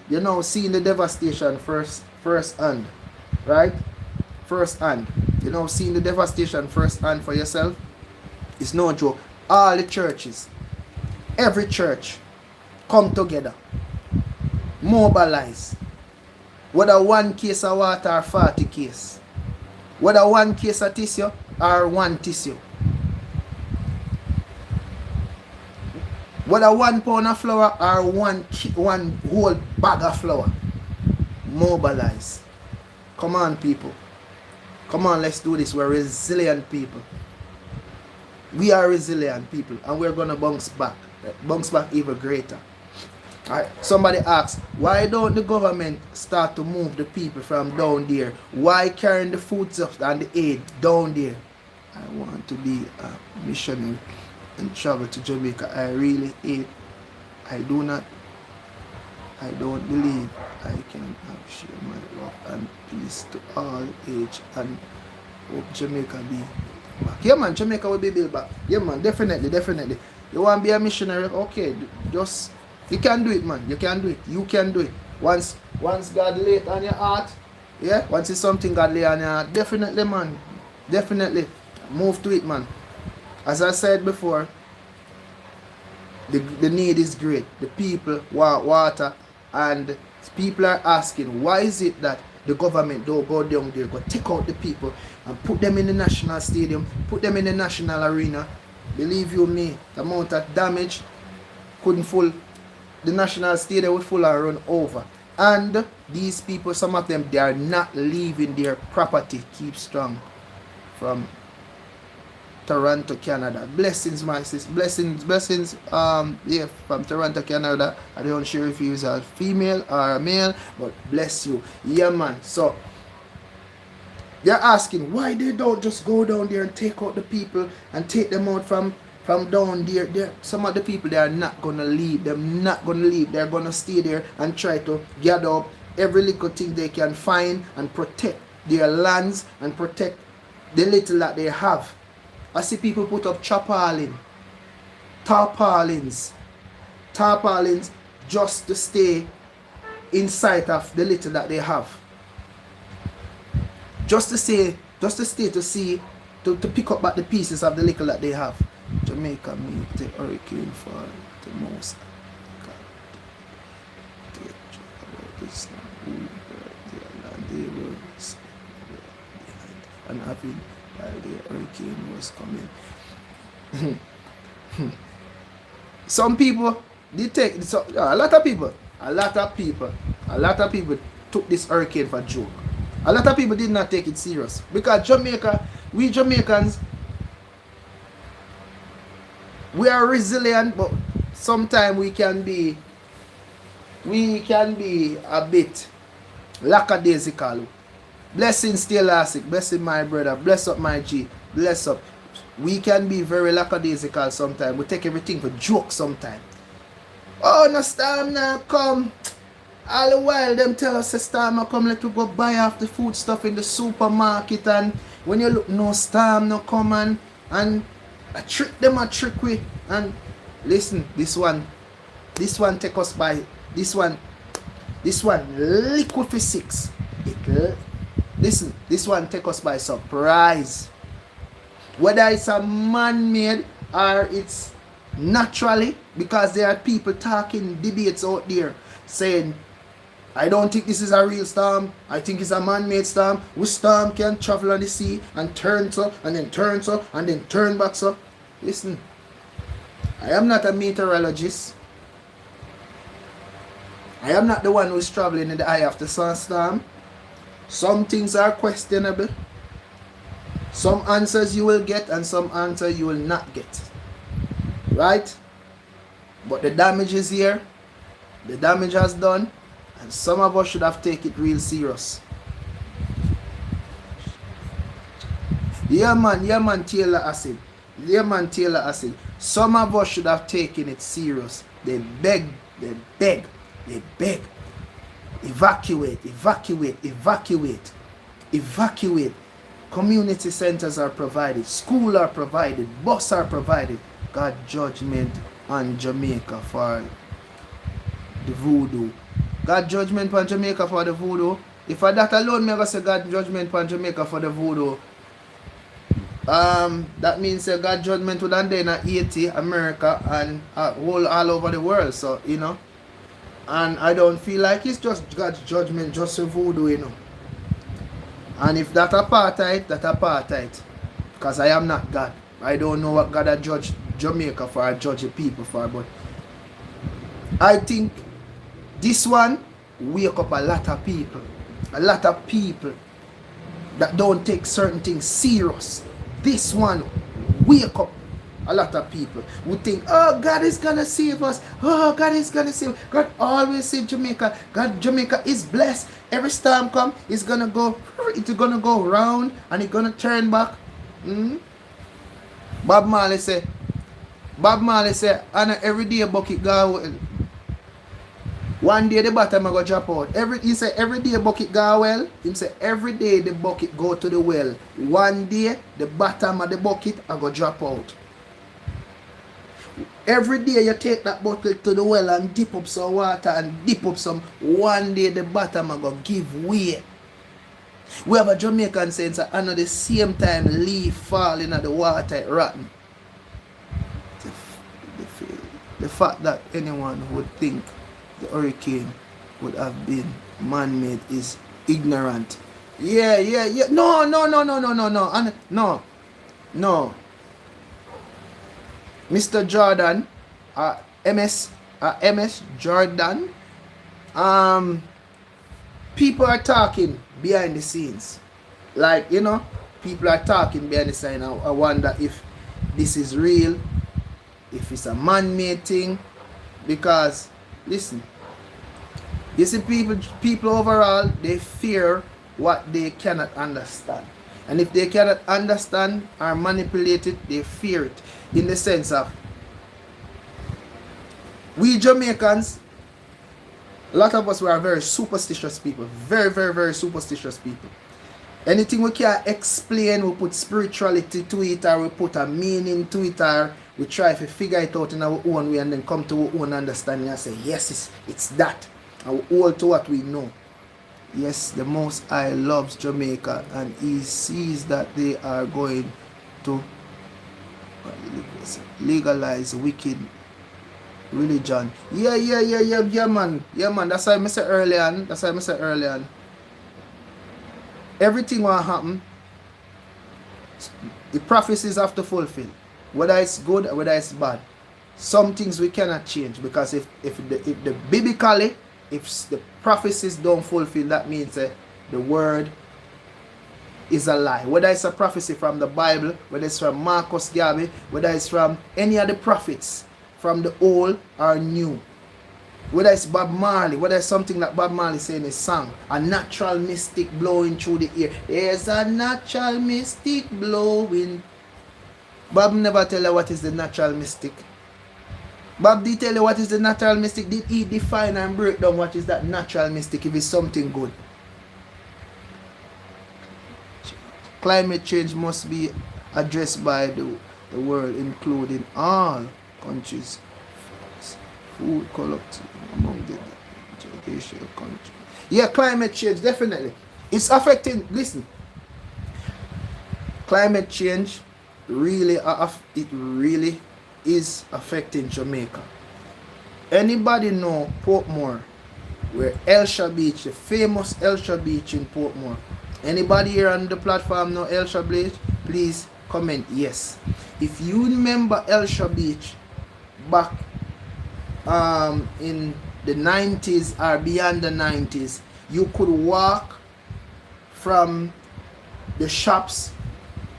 the devastation first hand, right? First hand. You know, seeing the devastation first hand for yourself. It's no joke. All the churches, every church, come together, mobilize. Whether 1 case of water or 40 case. Whether 1 case of tissue or 1 tissue. Whether 1 pound of flour or one whole bag of flour. Mobilize. Come on, people. Come on, let's do this. We're resilient people. We are resilient people, and we're going to bounce back. Bounce back even greater. Alright, somebody asks, why don't the government start to move the people from down there? Why carrying the food stuff and the aid down there? I want to be a missionary and travel to Jamaica. I really hate. I don't believe I can share my love and peace to all age and hope Jamaica be back. Yeah man, Jamaica will be built back. Yeah man, definitely. You want to be a missionary? Okay, just you can do it, man. You can do it. Once God lay it on your heart, yeah. Once it's something God lay on your heart, definitely, man. Definitely, move to it, man. As I said before, the need is great. The people want water, and people are asking, why is it that the government don't go down there, go take out the people and put them in the national stadium, put them in the national arena? Believe you me, the amount of damage couldn't full. The national stadium would full and run over. And these people, some of them, they are not leaving their property. Keep strong. From Toronto, Canada. Blessings, my sis. Blessings. Yeah, from Toronto, Canada. I don't sure if you are female or male, but bless you. Yeah, man. So They're asking why they don't just go down there and take out the people and take them out from down there. Some of the people, they are not gonna leave. They're not gonna leave. They're gonna stay there and try to gather up every little thing they can find and protect their lands and protect the little that they have. I see people put up tarpaulins just to stay in sight of the little that they have. Just to stay to see, to pick up back the pieces of the little that they have. Jamaica meet the hurricane for the most. And having while the hurricane was coming. Some people they take a lot of people took this hurricane for a joke. A lot of people did not take it serious because Jamaica, we Jamaicans, we are resilient, but sometimes we can be a bit lackadaisical. Blessing still elastic, blessing my brother, bless up my G, bless up. We can be very lackadaisical sometimes. We take everything for joke sometimes. Oh, no storm now come. All the while them tell us a storm now come, let we go buy off the food stuff in the supermarket, and when you look no storm no come and a trick we, and listen, this one take us by this one liquid physics. Listen, this one take us by surprise. Whether it's a man-made or it's naturally, because there are people talking debates out there saying, I don't think this is a real storm, I think it's a man-made storm. Which storm can travel on the sea and turn so and then turn so and then turn back so? Listen, I am not a meteorologist. I am not the one who is traveling in the eye of the sunstorm. Some things are questionable. Some answers you will get and some answers you will not get. Right? But the damage is here. The damage has done. And some of us should have taken it real serious. Yeah man, Taylor acid. Some of us should have taken it serious. They beg. Evacuate. Community centers are provided. School are provided. Bus are provided. God judgment on Jamaica for the voodoo. God judgment on Jamaica for the voodoo. If I that alone, me ever say God judgment on Jamaica for the voodoo. That means God judgment would end in Haiti, America, and all over the world. So, you know. And I don't feel like it's just God's judgment, just a voodoo, you know. And if that apartheid, that apartheid. Because I am not God. I don't know what God had judged Jamaica for, or judge the people for. But I think this one wake up a lot of people. A lot of people that don't take certain things serious. This one wake up a lot of people would think, oh, God is gonna save us. Oh, God is gonna save us. God always save Jamaica. God, Jamaica is blessed. Every storm come, it's gonna go round and it's gonna turn back. Bob Marley say, and every day bucket go. One day the bottom go drop out. He say every day bucket go well. He say every day the bucket go to the well. One day the bottom of the bucket I go drop out. Every day you take that bucket to the well and dip up some water and dip up some. One day the bottom I go give way. We have a Jamaican saying, so at the same time leaf fall in the water it rotten. The fact that anyone would think the hurricane would have been man-made is ignorant. Yeah. No. Mr. Jordan, MS Jordan, people are talking behind the scenes. Like, you know, people are talking behind the scenes. I wonder if this is real, if it's a man-made thing. Because, listen, you see, people overall, they fear what they cannot understand. And if they cannot understand or manipulate it, they fear it. In the sense of, we Jamaicans, a lot of us were very superstitious people. Very, very, very superstitious people. Anything we can explain, we put spirituality to it, or we put a meaning to it, or we try to figure it out in our own way and then come to our own understanding and say, yes, it's that. And we hold to what we know. Yes, the Most High loves Jamaica, and he sees that they are going to legalize wicked religion. Yeah, man. Yeah, man. That's why I said earlier. Everything will happen. The prophecies have to fulfill. Whether it's good or whether it's bad. Some things we cannot change, because if the biblically, if the prophecies don't fulfill, that means the word is a lie. Whether it's a prophecy from the Bible, whether it's from Marcus Garvey, whether it's from any of the prophets, from the old or new, whether it's Bob Marley, whether it's something that Bob Marley saying in his song, a natural mystic blowing through the air. There's a natural mystic blowing. Bob never tell you what is the natural mystic. Bob did tell you what is the natural mystic. Did he define and break down what is that natural mystic if it's something good? Climate change must be addressed by the world, including all countries. Food collective among the Asian countries. Yeah, climate change, definitely. It's affecting, listen. Climate change really is affecting Jamaica. Anybody know Portmore, where Elsha Beach, the famous Elsha Beach in Portmore? Anybody here on the platform know Elsha Beach? Please comment yes. If you remember Elsha Beach back in the 90s or beyond the 90s, you could walk from the shops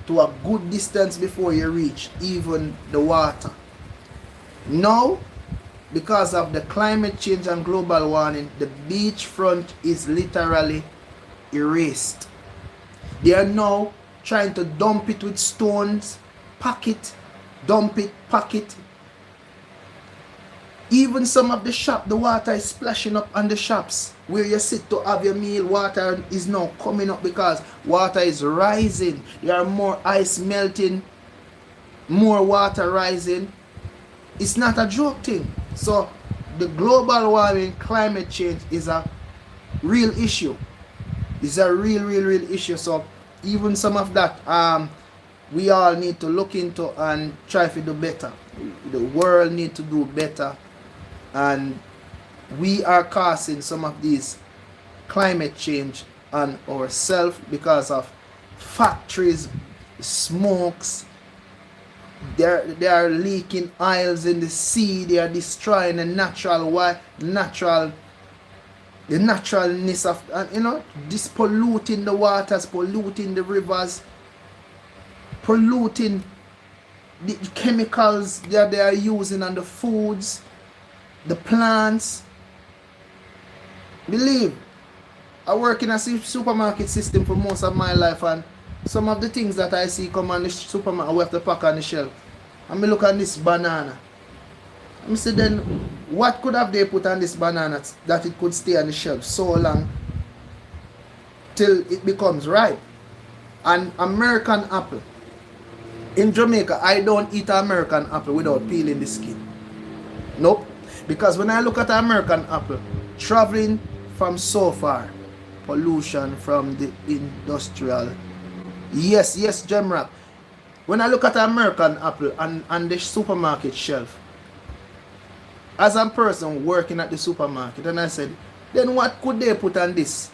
to a good distance before you reach even the water. Now, because of the climate change and global warming, the beachfront is literally erased. They are now trying to dump it with stones, pack it, dump it, pack it. Even some of the shop, the water is splashing up on the shops. Where you sit to have your meal, water is now coming up because water is rising. There are more ice melting, more water rising. It's not a joke thing. So the global warming, climate change is a real issue. It's a real issue. So even some of that, we all need to look into and try to do better. The world need to do better. And we are causing some of these climate change on ourselves because of factories, smokes. They are leaking oils in the sea. They are destroying the naturalness of, this polluting the waters, polluting the rivers, polluting the chemicals that they are using on the foods, the plants. Believe, I work in a supermarket system for most of my life, and some of the things that I see come on the supermarket, we have to pack on the shelf. And me look at this banana. I say, then what could have they put on this banana that it could stay on the shelf so long till it becomes ripe? An American apple. In Jamaica, I don't eat an American apple without peeling the skin. Nope. Because when I look at an American apple, traveling from so far, pollution from the industrial. Yes, Gemrock. When I look at an American apple on the supermarket shelf, as a person working at the supermarket, and I said, then what could they put on this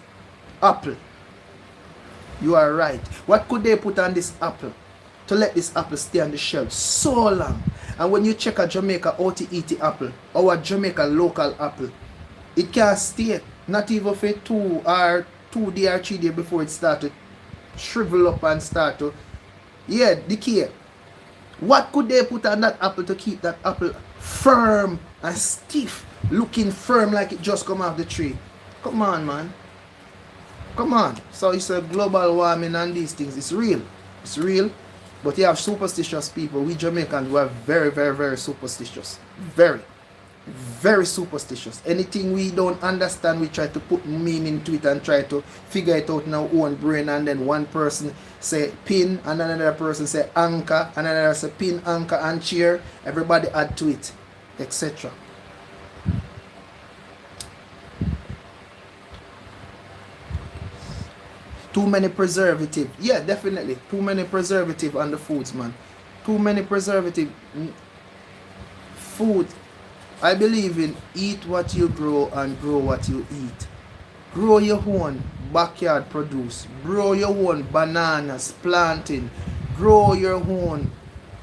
apple? You are right. What could they put on this apple to let this apple stay on the shelf so long? And when you check a Jamaica OTET apple, our Jamaica local apple, it can't stay, not even for 2 or 2 days or 3 days before it starts to shrivel up and start to, decay. What could they put on that apple to keep that apple firm and stiff, looking firm like it just come off the tree? Come on, man. Come on. So it's a global warming and these things. It's real. It's real. But you have superstitious people. We Jamaicans were very, very, very superstitious. Very, very superstitious. Anything we don't understand, we try to put meaning to it and try to figure it out in our own brain. And then one person say pin, and another person say anchor, and another say pin, anchor, and chair. Everybody add to it, etc. Too many preservative. Yeah, definitely. Too many preservative on the foods, man. Too many preservative. Food. I believe in eat what you grow and grow what you eat. Grow your own backyard produce. Grow your own bananas, planting. Grow your own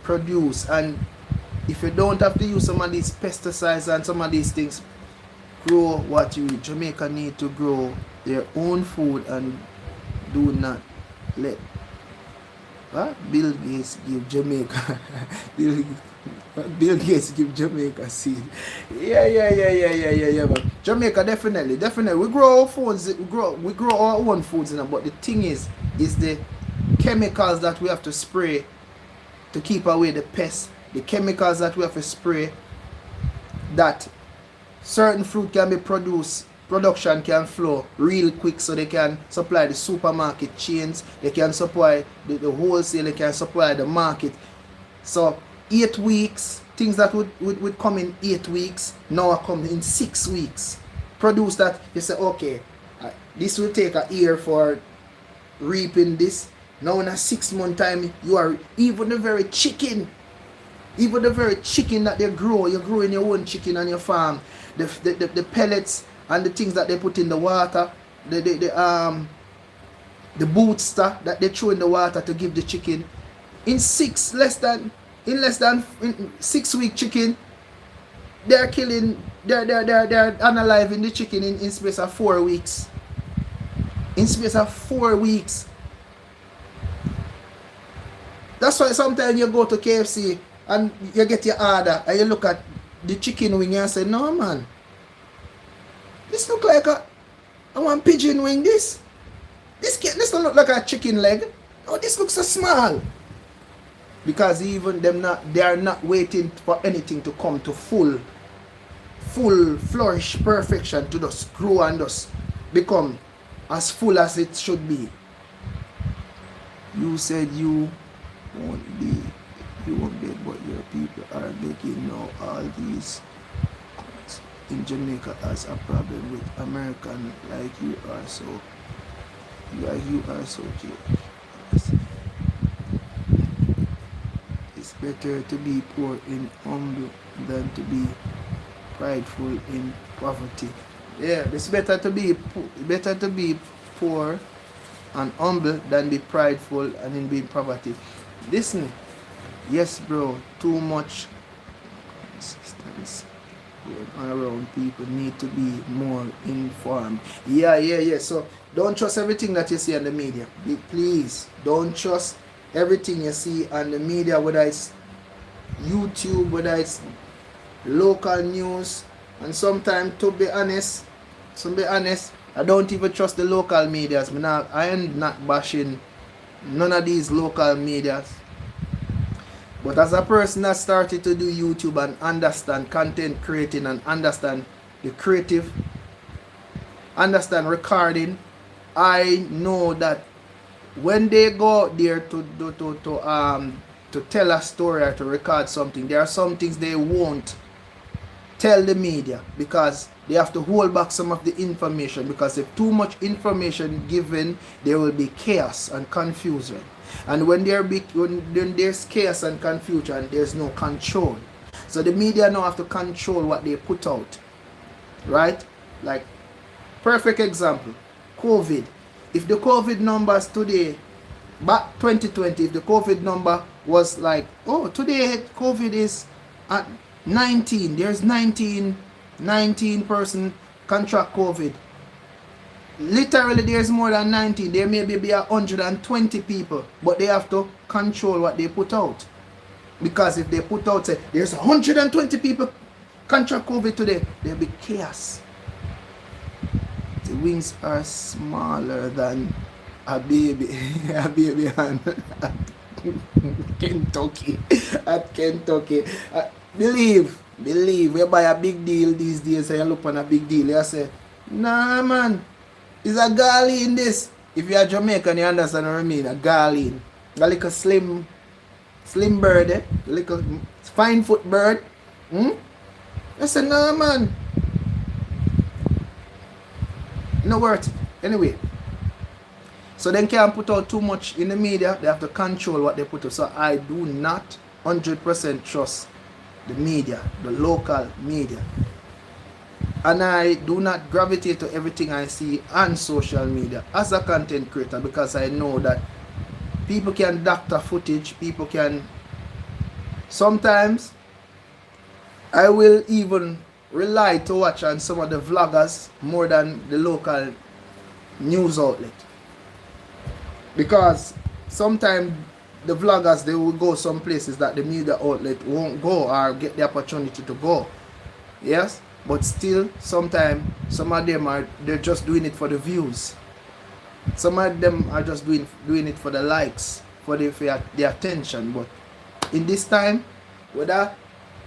produce. And if you don't have to use some of these pesticides and some of these things, grow what you eat. Jamaica need to grow their own food and do not let Bill Gates give Jamaica Bill Gates give Jamaica seed. Yeah. But Jamaica definitely. We grow our foods. We grow our own foods, but the thing is the chemicals that we have to spray to keep away the pests. The chemicals that we have to spray that certain fruit can be production can flow real quick so they can supply the supermarket chains, they can supply the wholesale, they can supply the market. So 8 weeks, things that would come in 8 weeks, now are coming in 6 weeks. Produce that, you say, okay, this will take a year for reaping this. Now in a 6-month time, you are, even the very chicken that they grow, you're growing your own chicken on your farm, the pellets, and the things that they put in the water, the booster that they throw in the water to give the chicken, in less than 6 week chicken, they're unaliving the chicken in space of 4 weeks. In space of 4 weeks. That's why sometimes you go to KFC and you get your order and you look at the chicken wing and say, no man, this look like I want pigeon wing this. This don't look like a chicken leg. Oh, this looks so small. Because even they are not waiting for anything to come to full flourish perfection to just grow and just become as full as it should be. You said you won't be, but your people are making now all these in Jamaica as a problem with American like you are so cute. It's better to be poor in humble than to be prideful in poverty. Yeah, it's better to be poor and humble than be prideful and in being poverty. Listen, yes bro, too much consistence around people need to be more informed. Yeah. So don't trust everything that you see on the media. Please don't trust everything you see on the media, whether it's YouTube, whether it's local news. And sometimes, to be honest, I don't even trust the local medias. I am not bashing none of these local medias. But as a person that started to do YouTube and understand content creating and understand the creative, understand recording, I know that when they go out there to tell a story or to record something, there are some things they won't tell the media because they have to hold back some of the information, because if too much information given, there will be chaos and confusion. And when there's chaos and confusion, there's no control. So the media now have to control what they put out. Right? Like, perfect example, COVID. If the COVID numbers today, back 2020, if the COVID number was like, oh, today COVID is at 19, there's 19 person contract COVID. Literally there's more than 19. There may be 120 people, but they have to control what they put out. Because if they put out, say, there's 120 people contract COVID today, there'll be chaos. wings are smaller than a baby, a baby hand at Kentucky. At Kentucky. Believe, we buy a big deal these days, and you look on a big deal, you say, nah man, it's a galley in this. If you're Jamaican, you understand what I mean, a galley. A little slim bird, a little fine foot bird. I said, nah man, no worth it. Anyway, so they can't put out too much in the media. They have to control what they put out. So I do not 100% trust the media, the local media. And I do not gravitate to everything I see on social media as a content creator, because I know that people can doctor footage, people can... Sometimes I will even rely to watch on some of the vloggers more than the local news outlet. Because sometimes the vloggers, they will go some places that the media outlet won't go or get the opportunity to go. Yes? But still, sometimes some of them they're just doing it for the views. Some of them are just doing it for the likes, for the attention. But in this time, whether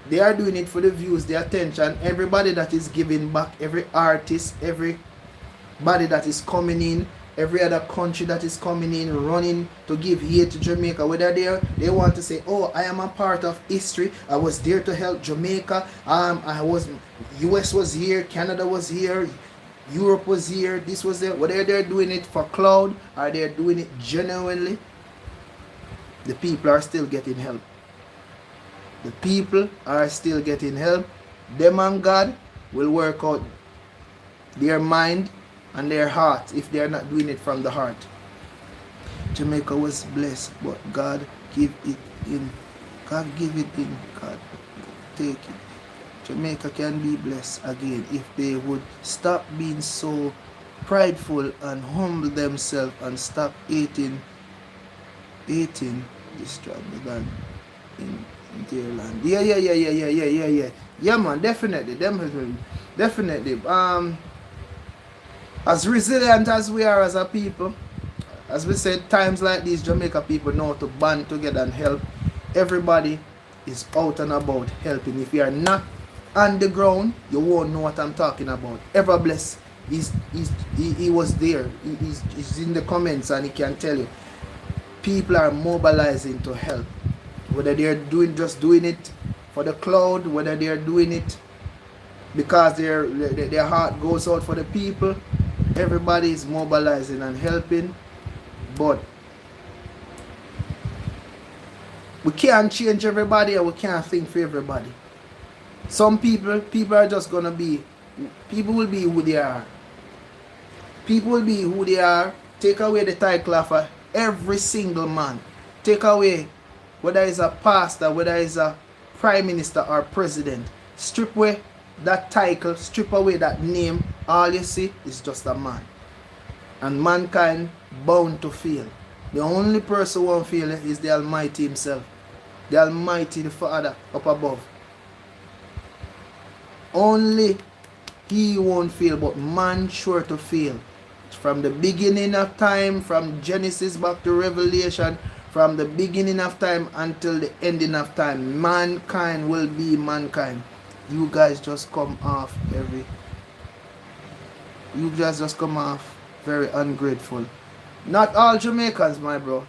they are doing it for the views, the attention, everybody that is giving back, every artist, everybody that is coming in, every other country that is coming in, running to give hate to Jamaica, whether they want to say, oh, I am a part of history, I was there to help Jamaica, US was here, Canada was here, Europe was here, this was there, whether they're doing it for cloud or they're doing it genuinely, the people are still getting help. The people are still getting help. Them and God will work out their mind and their heart if they are not doing it from the heart. Jamaica was blessed, but God give it in. God give it in. God take it. Jamaica can be blessed again if they would stop being so prideful and humble themselves and stop eating this than in their land. Yeah, man, definitely. As resilient as we are as a people, as we said, times like these, Jamaica people know to band together and help. Everybody is out and about helping. If you are not on the ground, you won't know what I'm talking about. Ever blessed, he was there. He's in the comments and he can tell you. People are mobilizing to help. Whether they're just doing it for the cloud, whether they're doing it because their heart goes out for the people, everybody is mobilizing and helping. But we can't change everybody and we can't think for everybody. Some people are just gonna be, people will be who they are. People will be who they are. Take away the title of every single man. Take away, whether it's a pastor, whether it's a prime minister or president, strip away that title, strip away that name, all you see is just a man. And mankind bound to fail. The only person who won't fail is the Almighty himself. The Almighty, the Father up above. Only he won't fail, but man sure to fail. From the beginning of time, from Genesis back to Revelation, from the beginning of time until the ending of time, mankind will be mankind. You guys just come off very ungrateful. Not all Jamaicans, my bro.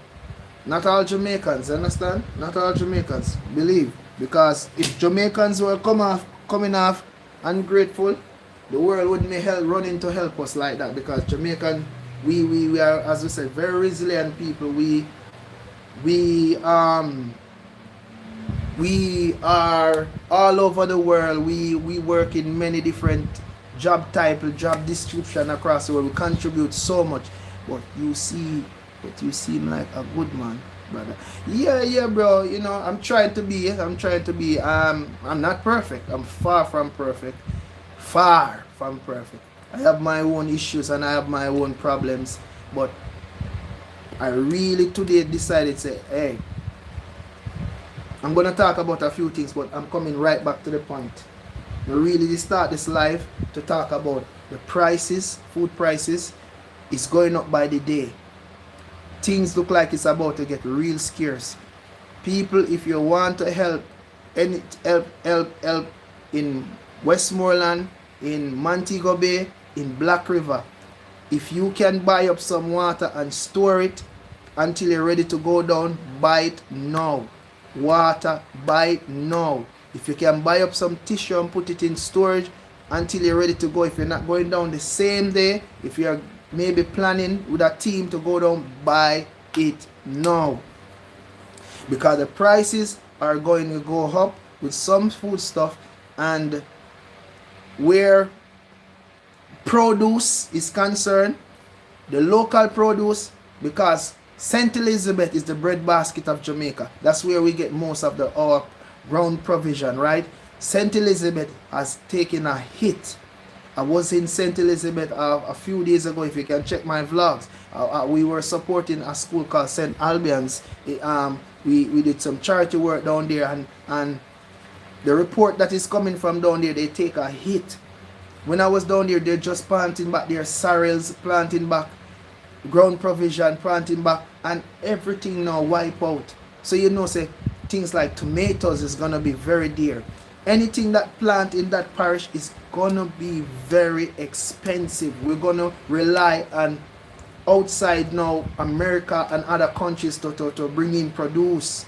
Not all Jamaicans, understand? Not all Jamaicans. Believe. Because if Jamaicans were coming off ungrateful, the world wouldn't be running to help us like that. Because Jamaican, we are, as we said, very resilient people. We are all over the world. We work in many different job title, job description across the world. We contribute so much. But you seem like a good man, brother. Yeah, bro. You know, I'm trying to be. I'm not perfect. I'm far from perfect. Far from perfect. I have my own issues and I have my own problems. But I really today decided to say, hey, I'm going to talk about a few things, but I'm coming right back to the point. We really start this live to talk about the prices, food prices is going up by the day. Things look like it's about to get real scarce. People, if you want to help, help in Westmoreland, in Montego Bay, in Black River, if you can buy up some water and store it until you're ready to go down, buy it now. Water, buy it now. If you can buy up some tissue and put it in storage until you're ready to go, if you're not going down the same day, if you're maybe planning with a team to go down, buy it now. Because the prices are going to go up with some food stuff, and where produce is concerned, the local produce, because St. Elizabeth is the breadbasket of Jamaica. That's where we get most of our ground provision, right? St. Elizabeth has taken a hit. I was in St. Elizabeth a few days ago. If you can check my vlogs, we were supporting a school called St. Albans. We did some charity work down there, and the report that is coming from down there, they take a hit. When I was down there, they're just planting back their sorrels, planting back ground provision, planting back, and everything now wipe out. So you know, say things like tomatoes is gonna be very dear. Anything that plant in that parish is gonna be very expensive. We're gonna rely on outside now, America and other countries to bring in produce.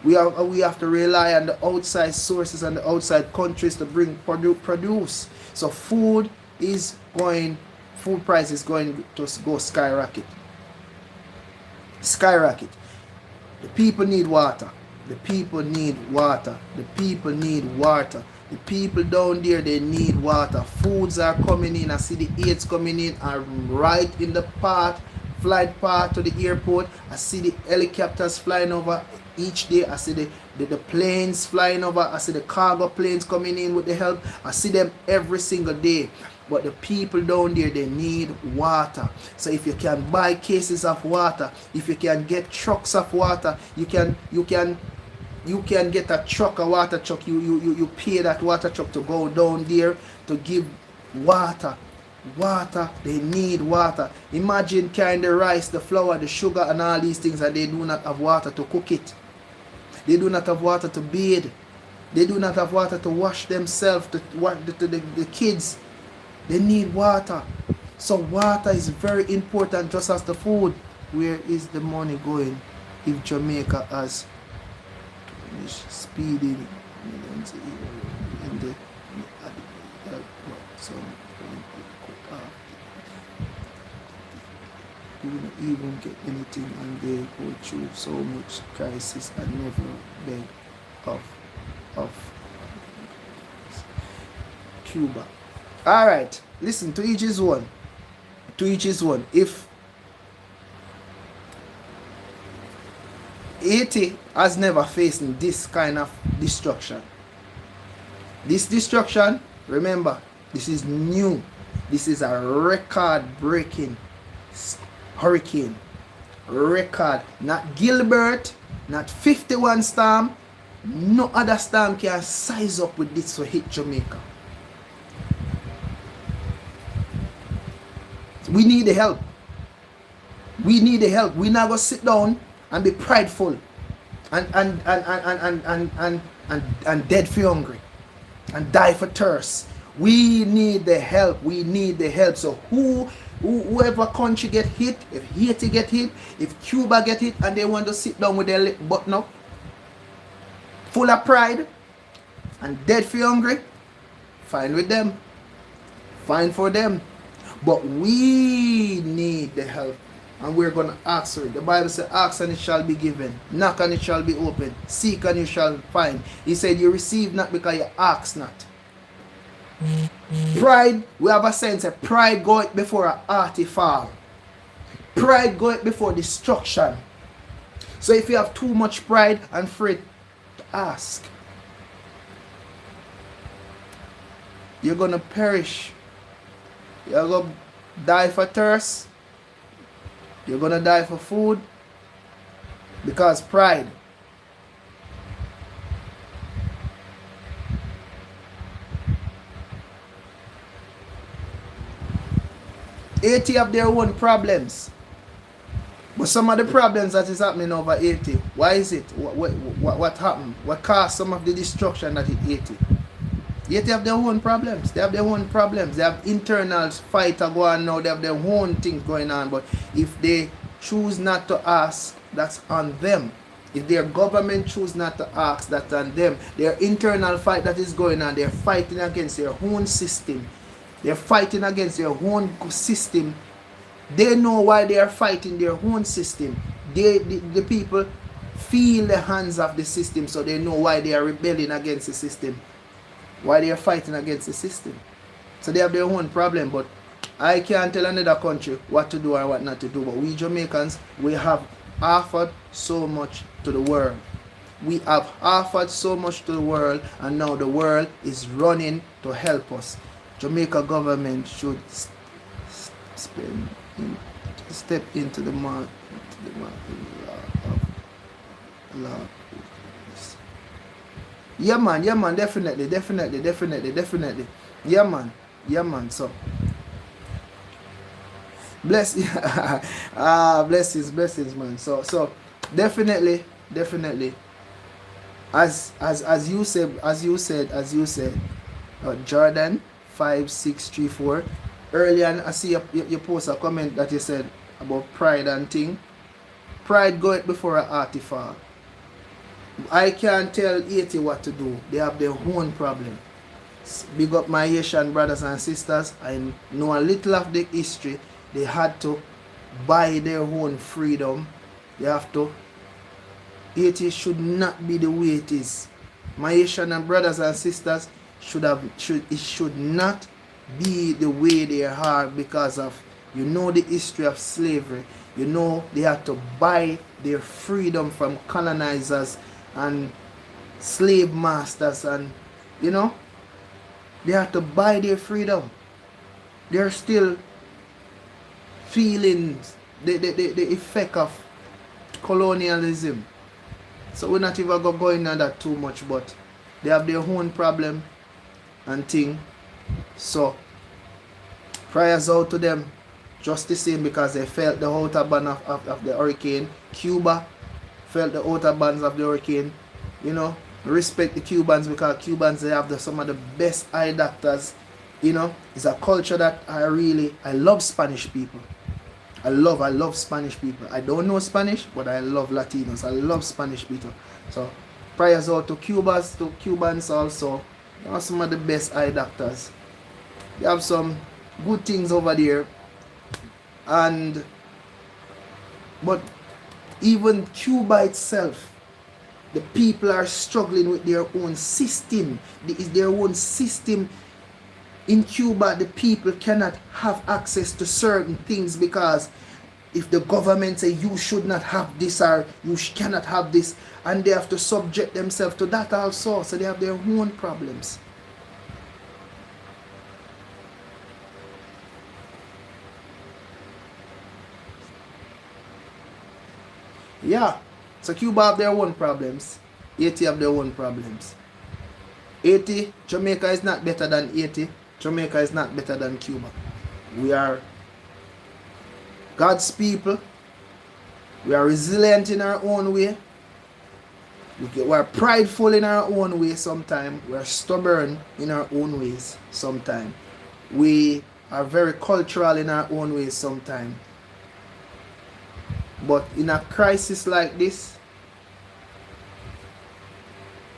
We have to rely on the outside sources and the outside countries to bring produce. So food price is going to go skyrocket. Skyrocket. The people need water. The people need water. The people need water. The people down there, they need water. Foods are coming in. I see the aids coming in. I'm right in the flight path to the airport. I see the helicopters flying over each day. I see the planes flying over. I see the cargo planes coming in with the help. I see them every single day. But the people down there, they need water. So if you can buy cases of water, if you can get trucks of water, you can get a truck, a water truck. You pay that water truck to go down there to give water. Water, they need water. Imagine carrying the rice, the flour, the sugar, and all these things, and they do not have water to cook it. They do not have water to bathe. They do not have water to wash themselves, to the kids. They need water. So water is very important, just as the food. Where is the money going if Jamaica has speeding millions in the you don't even get anything, and they go through so much crisis and never beg of Cuba. Alright, listen, to each his one. To each his one. If Haiti has never faced this kind of destruction. This destruction, remember, this is new. This is a record-breaking hurricane. Record. Not Gilbert, not 51 storm. No other storm can size up with this to hit Jamaica. We need the help. We need the help. We not gonna sit down and be prideful and dead for hungry and die for thirst. We need the help. We need the help. So whoever country get hit, if Haiti get hit, if Cuba get hit, and they want to sit down with their lip button up, full of pride and dead for hungry, fine with them. Fine for them. But we need the help, and we're going to ask for it. The Bible says, ask and it shall be given. Knock and it shall be opened. Seek and you shall find. He said, you receive not because you ask not. Pride, we have a sense of pride goeth before an hearty fall. Pride goeth before destruction. So if you have too much pride and afraid to ask, you're going to perish. You're going to die for thirst. You're going to die for food. Because pride. Haiti have their own problems. But some of the problems that is happening over Haiti, why is it? What happened? What caused some of the destruction that hit Haiti? Haiti have their own problems. They have their own problems. They have internal fight going on now. They have their own things going on. But if they choose not to ask, that's on them. If their government choose not to ask, that's on them. Their internal fight that is going on, they're fighting against their own system. They're fighting against their own system. They know why they are fighting their own system. The people feel the hands of the system, so they know why they are rebelling against the system. Why they are fighting against the system. So they have their own problem, but I can't tell another country what to do or what not to do. But we Jamaicans, we have offered so much to the world. We have offered so much to the world, and now the world is running to help us. Jamaica government should step into the mark law. Yeah man, definitely. Yeah man, so blessings man. So definitely as you said, Jordan 5634 earlier. I see you post a comment that you said about pride and thing. Pride goeth before an artifact. I can't tell Haiti what to do. They have their own problem. Big up my Haitian brothers and sisters. I know a little of the history. They had to buy their own freedom. They have to. Haiti should not be the way it is. My Haitian brothers and sisters it should not be the way they are because of, you know, the history of slavery. You know, they had to buy their freedom from colonizers and slave masters, and you know, they have to buy their freedom. They're still feeling the effect of colonialism. So we're not even going on that too much, but they have their own problem and thing. So prayers out to them just the same, because they felt the outer band of the hurricane. Cuba felt the outer bands of the hurricane. You know, respect the Cubans, because Cubans, they have some of the best eye doctors. You know, it's a culture that I love Spanish people. I love Spanish people. I don't know Spanish, but I love Latinos. I love Spanish people. So prayers out to Cubans also. They are some of the best eye doctors. They have some good things over there. But even Cuba itself, the people are struggling with their own system. It's their own system. In Cuba, the people cannot have access to certain things, because if the government say you should not have this or you cannot have this, and they have to subject themselves to that also. So they have their own problems. Yeah, so Cuba have their own problems. Haiti have their own problems. Haiti, Jamaica is not better than Haiti. Jamaica is not better than Cuba. We are God's people. We are resilient in our own way. We are prideful in our own way sometimes. We are stubborn in our own ways sometimes. We are very cultural in our own ways sometimes. But in a crisis like this,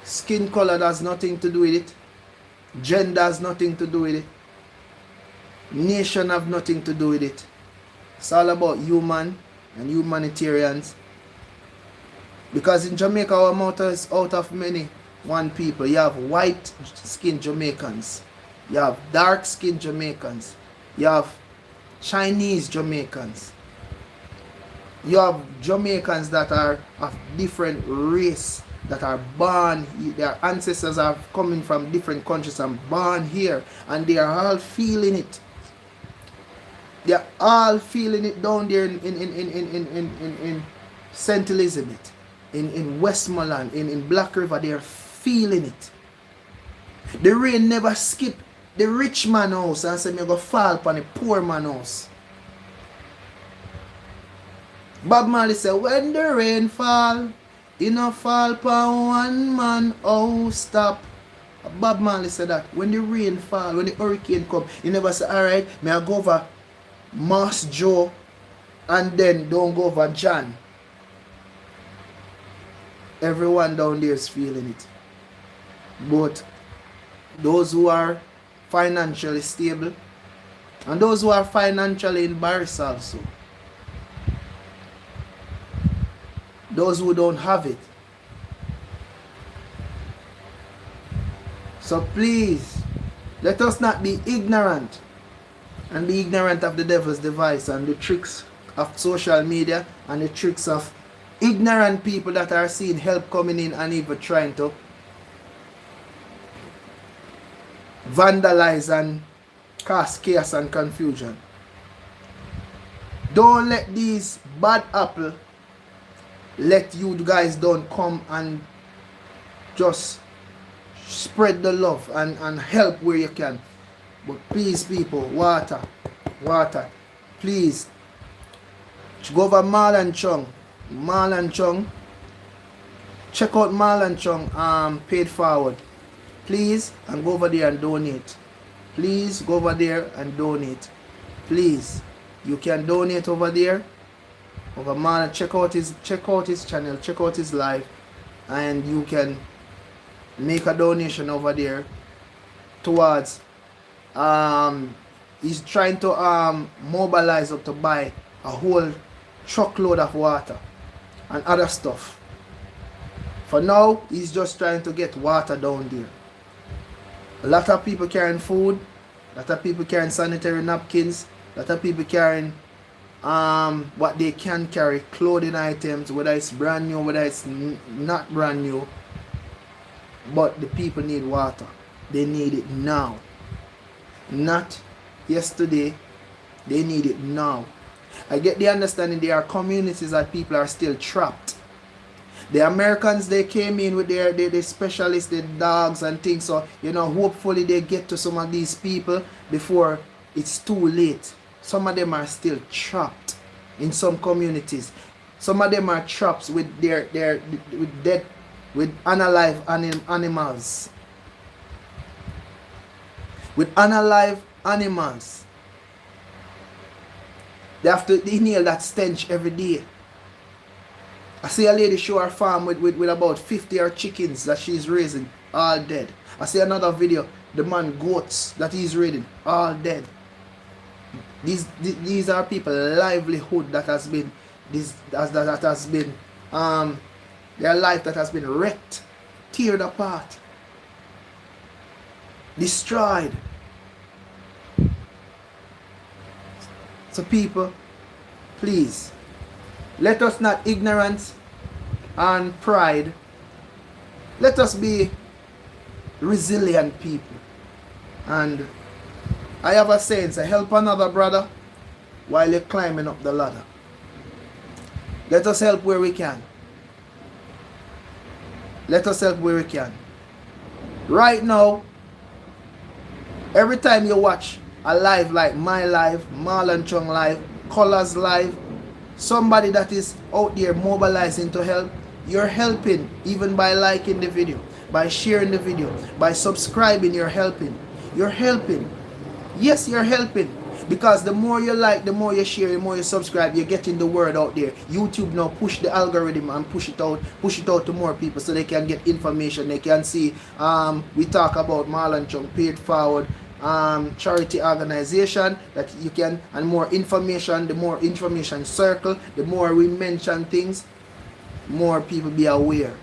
skin color has nothing to do with it. Gender has nothing to do with it. Nation have nothing to do with it. It's all about human and humanitarians. Because in Jamaica, our motto is out of many, one people. You have white skinned Jamaicans. You have dark skinned Jamaicans. You have Chinese Jamaicans. You have Jamaicans that are of different race, that are born, their ancestors are coming from different countries and born here, and they are all feeling it. They are all feeling it down there in St. Elizabeth, in Westmoreland, in Black River. They are feeling it. The rain never skip the rich man house and say me go fall upon the poor man house. Bob Marley said, when the rain fall, it no fall upon one man, oh stop. Bob Marley said that when the rain fall, when the hurricane come, he never say, alright, may I go over Moss Joe and then don't go over John. Everyone down there is feeling it. But those who are financially stable and those who are financially embarrassed also, those who don't have it. So please, let us not be ignorant and be ignorant of the devil's device and the tricks of social media and the tricks of ignorant people that are seeing help coming in and even trying to vandalize and cause chaos and confusion. Don't let these bad apple let you guys don't come and just spread the love and help where you can. But please people, water, please go over Marlon Chung, check out Marlon Chung paid forward, please, and go over there and donate. Please go over there and donate. Please, you can donate over there. Over Marlon, check out his channel, check out his live, and you can make a donation over there towards he's trying to mobilize up to buy a whole truckload of water and other stuff. For now, he's just trying to get water down there. A lot of people carrying food, a lot of people carrying sanitary napkins, a lot of people carrying what they can carry, clothing items, whether it's brand new, whether it's not brand new. But the people need water. They need it now. Not yesterday. They need it now. I get the understanding there are communities that people are still trapped. The Americans, they came in with their specialists, the dogs and things. So, you know, hopefully they get to some of these people before it's too late. Some of them are still trapped in some communities. Some of them are trapped with with unalive animals. With unalive animals. They have to inhale that stench every day. I see a lady show her farm with about 50 or chickens that she's raising, all dead. I see another video, the man goats that he's raising, all dead. These are people livelihood that has been their life that has been wrecked, teared apart, destroyed. So people, please, let us not ignorance and pride. Let us be resilient people. And I have a saying, say, help another brother while you're climbing up the ladder. Let us help where we can. Let us help where we can. Right now, every time you watch a live like my live, Marlon Chung live, Colors live, somebody that is out there mobilizing to help, you're helping even by liking the video, by sharing the video, by subscribing, you're helping. You're helping. Yes, you're helping. Because the more you like, the more you share, the more you subscribe, you're getting the word out there. YouTube now push the algorithm and push it out to more people so they can get information. They can see we talk about Marlon Chung paid forward charity organization that you can, and more information, the more information circle, the more we mention things, more people be aware.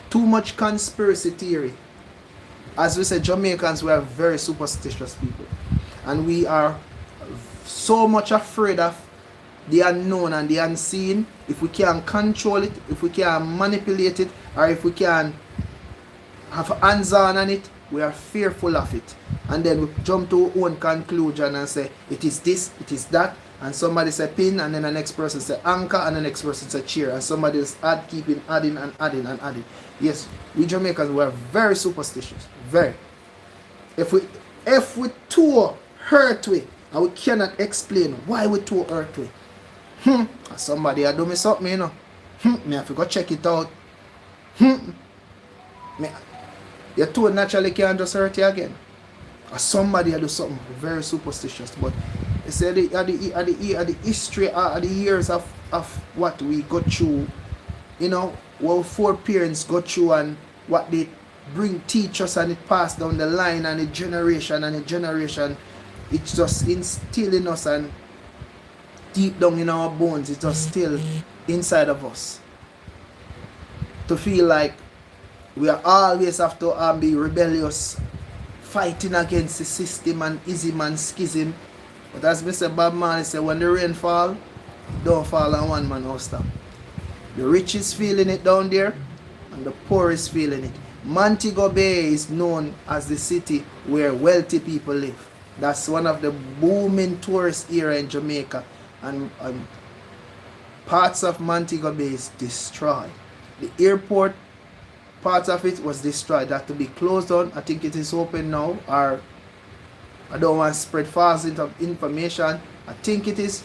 Too much conspiracy theory. As we said, Jamaicans, we are very superstitious people. And we are so much afraid of the unknown and the unseen. If we can control it, if we can manipulate it, or if we can have hands on it, we are fearful of it. And then we jump to our own conclusion and say, it is this, it is that. And somebody say pin, and then the next person say anchor, and the next person say cheer. And somebody is adding and adding. Yes, we Jamaicans, we are very superstitious. Very. If we too hurt we, and we cannot explain why we too hurt we. Somebody a do me something, you know. Me have to go check it out. Me, you too naturally can't just hurt you again. Or somebody a do something very superstitious. But they say the history of the years of what we go through, you know, what four parents go through and what they teach us, and it pass down the line and the generation, it's just instilling us, and deep down in our bones, it's just still inside of us. To feel like we are always have to be rebellious, fighting against the system and ism and schism. But as Mr. Bob Marley said, when the rain fall, don't fall on one man house top. The rich is feeling it down there, and the poor is feeling it. Montego Bay is known as the city where wealthy people live. That's one of the booming tourist area in Jamaica, and parts of Montego Bay is destroyed. The airport, part of it was destroyed. That to be closed down. I think it is open now, or I don't want to spread false information. I think it is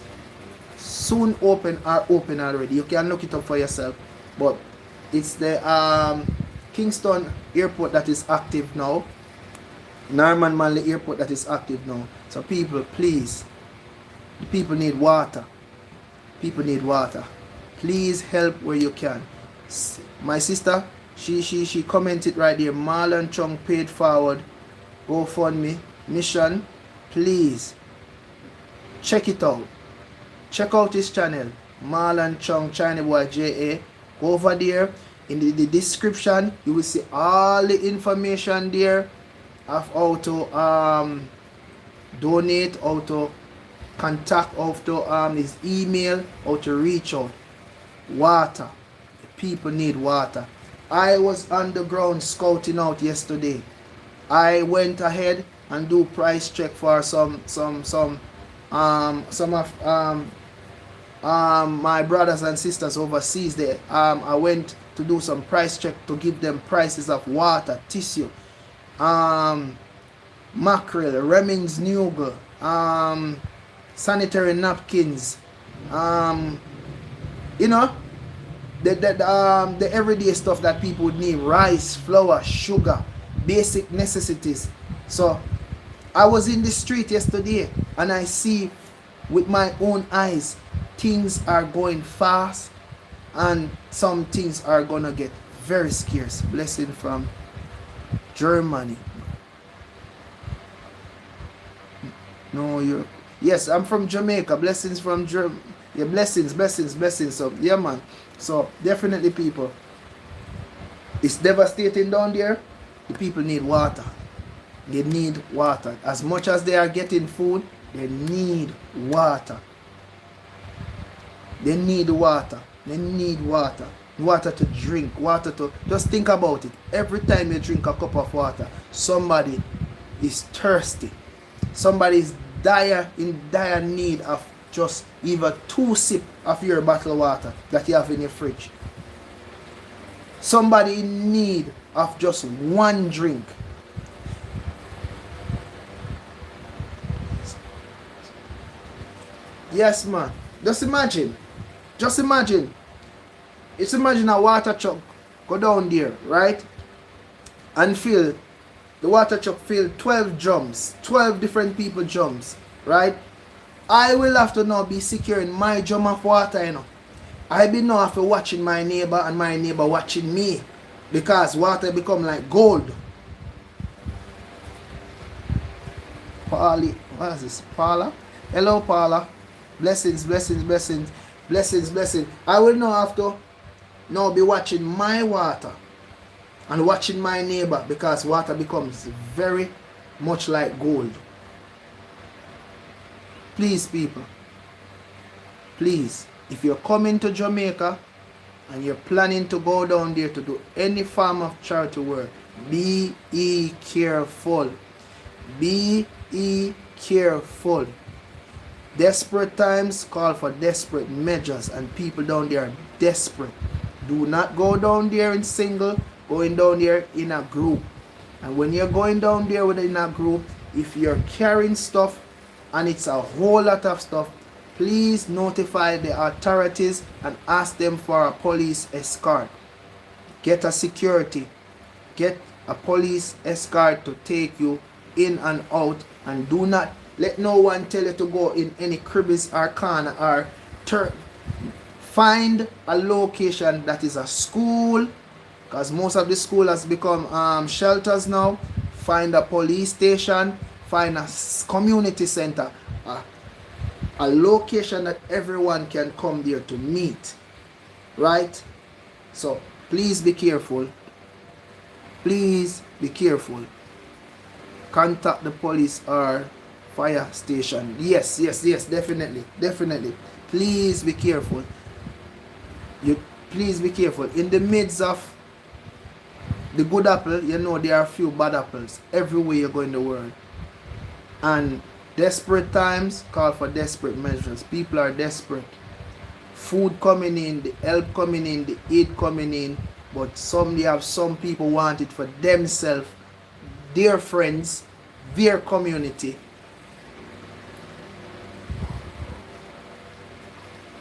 soon open or open already. You can look it up for yourself. But it's the Kingston airport that is active now. Norman Manley airport that is active now. So people, please, people need water. People need water. Please help where you can. My sister, she commented right there. Marlon Chung paid forward. GoFundMe mission. Please check it out. Check out his channel, Marlon Chung China Boy JA. Go over there. In the description, you will see all the information there of how to donate, how to contact, how to his email, how to reach out. Water. People need water. I was on the ground scouting out yesterday. I went ahead and do price check for some of my brothers and sisters overseas there. I went to do some price check to give them prices of water, tissue, mackerel, Reming's Nougat, sanitary napkins, you know, the everyday stuff that people would need, rice, flour, sugar, basic necessities. So I was in the street yesterday and I see with my own eyes things are going fast and some things are gonna get very scarce. Blessing from Germany. No, you're... Yes, I'm from Jamaica. Blessings from Germany. Yeah, blessings. So, yeah, man. So, definitely, people. It's devastating down there. The people need water. They need water. As much as they are getting food, they need water. They need water. They need water. Water to drink. Water to... Just think about it. Every time you drink a cup of water, somebody is thirsty. Somebody is in dire need of just even 2 sips of your bottled water that you have in your fridge. Somebody in need of just 1 drink. Yes, man. Just imagine. Just imagine a water truck go down there, right? And fill the water truck fill 12 drums, 12 different people drums, right? I will have to now be securing my drum of water, you know. I be now after watching my neighbor and my neighbor watching me, because water become like gold. Paulie, what is this? Paula? Hello, Paula. Blessings. I will now have to now be watching my water and watching my neighbor, because water becomes very much like gold. Please, people, please, if you're coming to Jamaica and you're planning to go down there to do any form of charity work, be careful. Be careful. Desperate times call for desperate measures, and people down there are desperate. Do not go down there in single, going down there in a group. And when you're going down there within a group, if you're carrying stuff, and it's a whole lot of stuff, please notify the authorities and ask them for a police escort. Get a security, get a police escort to take you in and out, and do not let no one tell you to go in any crevice or corner or turn. Find a location that is a school, because most of the school has become shelters now. Find a police station, find a community center, a location that everyone can come there to meet, right? So please be careful. Please be careful. Contact the police or fire station. Yes, definitely. Please be careful. Please be careful. In the midst of the good apple, you know there are a few bad apples everywhere you go in the world. And desperate times call for desperate measures. People are desperate. Food coming in, the help coming in, the aid coming in, but some people want it for themselves, their friends, their community.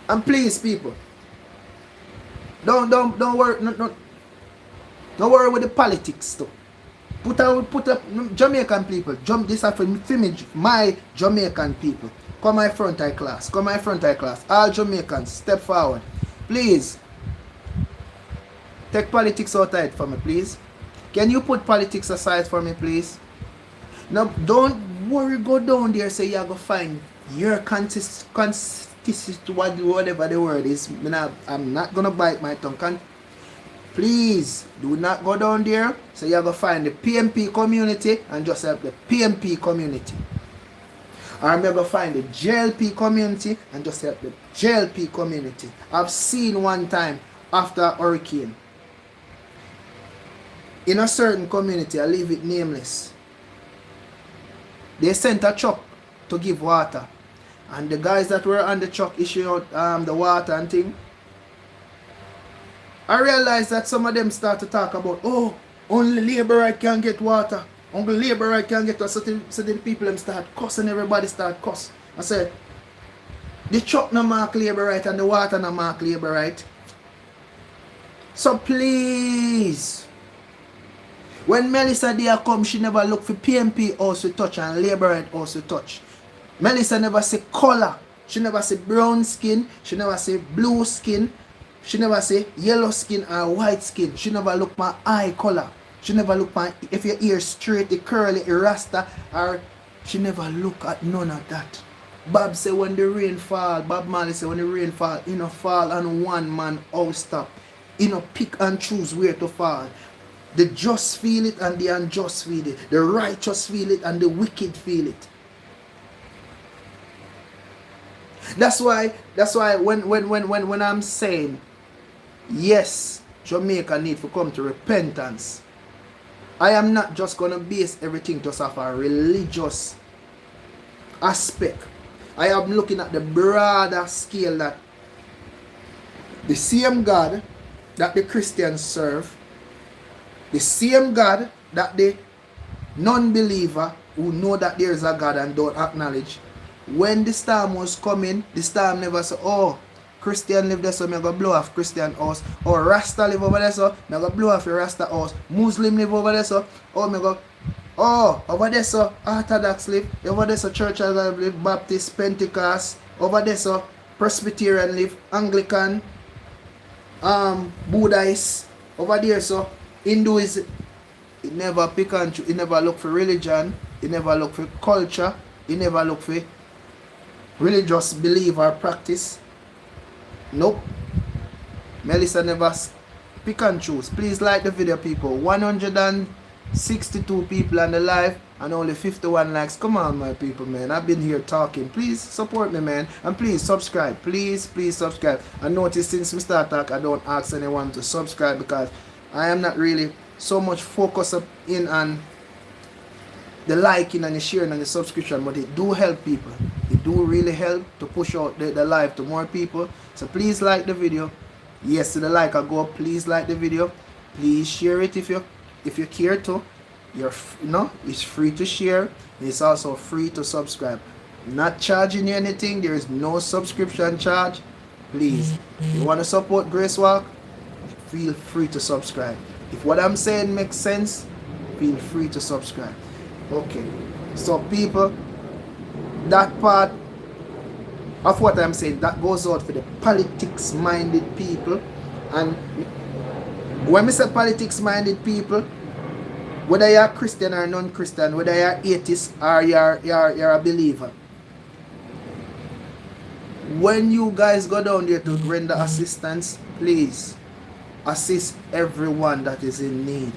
And please, people, don't worry, don't worry with the politics too. Put up Jamaican people. This is for my Jamaican people. Come my frontal class. All Jamaicans, step forward. Please. Take politics outside for me, please. Can you put politics aside for me, please? Now, don't worry, go down there, say you're going to find your whatever the word is. I'm not going to bite my tongue. Please, do not go down there. So you're going to find the PMP community and just help the PMP community. Or I'm going to find the JLP community and just help the JLP community. I've seen one time after a hurricane, in a certain community, I leave it nameless, they sent a truck to give water. And the guys that were on the truck issuing out the water and thing, I realized that some of them start to talk about, oh, only laborer can get water. Only laborer can get water. So the people them start cussing, everybody start cuss. I said, the truck no mark labor right and the water no mark labor right. So please, when Melissa there come, she never look for PMP house to touch and labor right house to touch. Melissa never say color. She never say brown skin. She never say blue skin. She never say yellow skin or white skin. She never look my eye color. She never look my if your ear straight, the curly, the rasta, or she never look at none of that. Bob say when the rain fall, Bob Marley say when the rain fall, you know fall on one man house top. You know pick and choose where to fall. The just feel it and the unjust feel it. The righteous feel it and the wicked feel it. That's why when I'm saying yes, Jamaica need to come to repentance, I am not just gonna base everything just off a religious aspect. I am looking at the broader scale that the same God that the Christians serve, the same God that the non-believer who know that there is a God and don't acknowledge, when the storm was coming, the storm never said, oh, Christian live there so I'm going to blow off Christian house. Or Rasta live over there so I'm going to blow off your Rasta house. Muslim live over there so over there so Orthodox live. Over there so Church live, Baptist, Pentecost. Over there so Presbyterian live, Anglican, Buddhist. Over there so Hinduism. It never pick and choose. It never look for religion. It never look for culture. It never look for religious belief or practice. Nope. Melissa never pick and choose. Please like the video, people. 162 people on the live and only 51 likes. Come on, my people, man. I've been here talking. Please support me, man. And please subscribe. Please subscribe. I noticed since we start talk, I don't ask anyone to subscribe because I am not really so much focused in on the liking and the sharing and the subscription, but it do help people. It do really help to push out the live to more people. So please like the video. Yes, to the like I go up. Please like the video. Please share it if you care to. It's free to share. It's also free to subscribe. Not charging you anything. There is no subscription charge. Please, if you want to support Grace Walk, feel free to subscribe. If what I'm saying makes sense, feel free to subscribe. Okay, so people, that part of what I'm saying, that goes out for the politics minded people. And when we say politics minded people, whether you're Christian or non-Christian, whether you're atheist or you're a believer, when you guys go down there to render assistance, please assist everyone that is in need.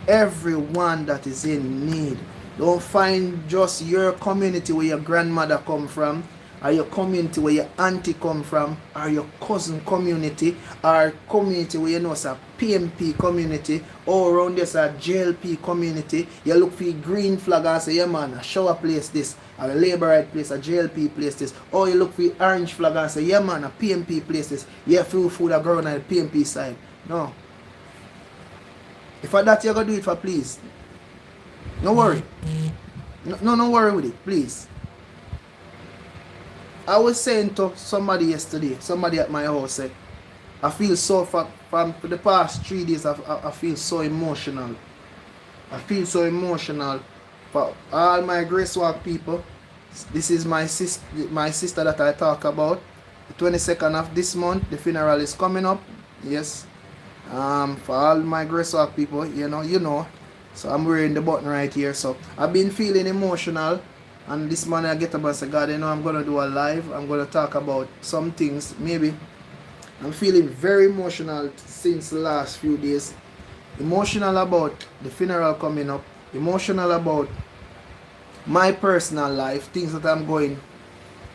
Everyone that is in need. Don't find just your community where your grandmother come from, or your community where your auntie come from, or your cousin community, or community where you know it's a PMP community, or around this a JLP community. You look for green flag and say, yeah man, a shower place this, a labor right place, a JLP place this. Or you look for orange flag and say, yeah man, a PMP place this. Yeah, food are growing on the PMP side. No. If for that you're gonna do it for, please. No worry. No worry with it, please. I was saying to somebody yesterday, somebody at my house said, I feel so for the past 3 days I feel so emotional. I feel so emotional for all my Grace Walk people. This is my sister that I talk about. The 22nd of this month, the funeral is coming up. Yes. For all my Grace Walk people, you know. So I'm wearing the button right here. So I've been feeling emotional. And this morning I get up and say, God, I'm going to do a live. I'm going to talk about some things. Maybe I'm feeling very emotional since the last few days. Emotional about the funeral coming up. Emotional about my personal life. Things that I'm going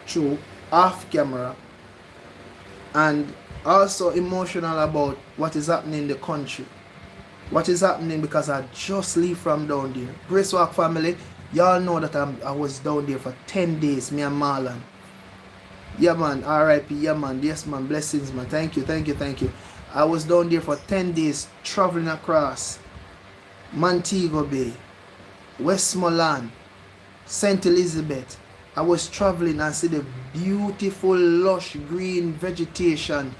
through off camera. And also emotional about what is happening in the country. What is happening because I just leave from down there. Grace Walk family, y'all know that I was down there for 10 days, me and Marlon. Yeah man, RIP, yeah man, yes man, blessings man, thank you. I was down there for 10 days traveling across Montego Bay, Westmoreland, St. Elizabeth. I was traveling and see the beautiful lush green vegetation,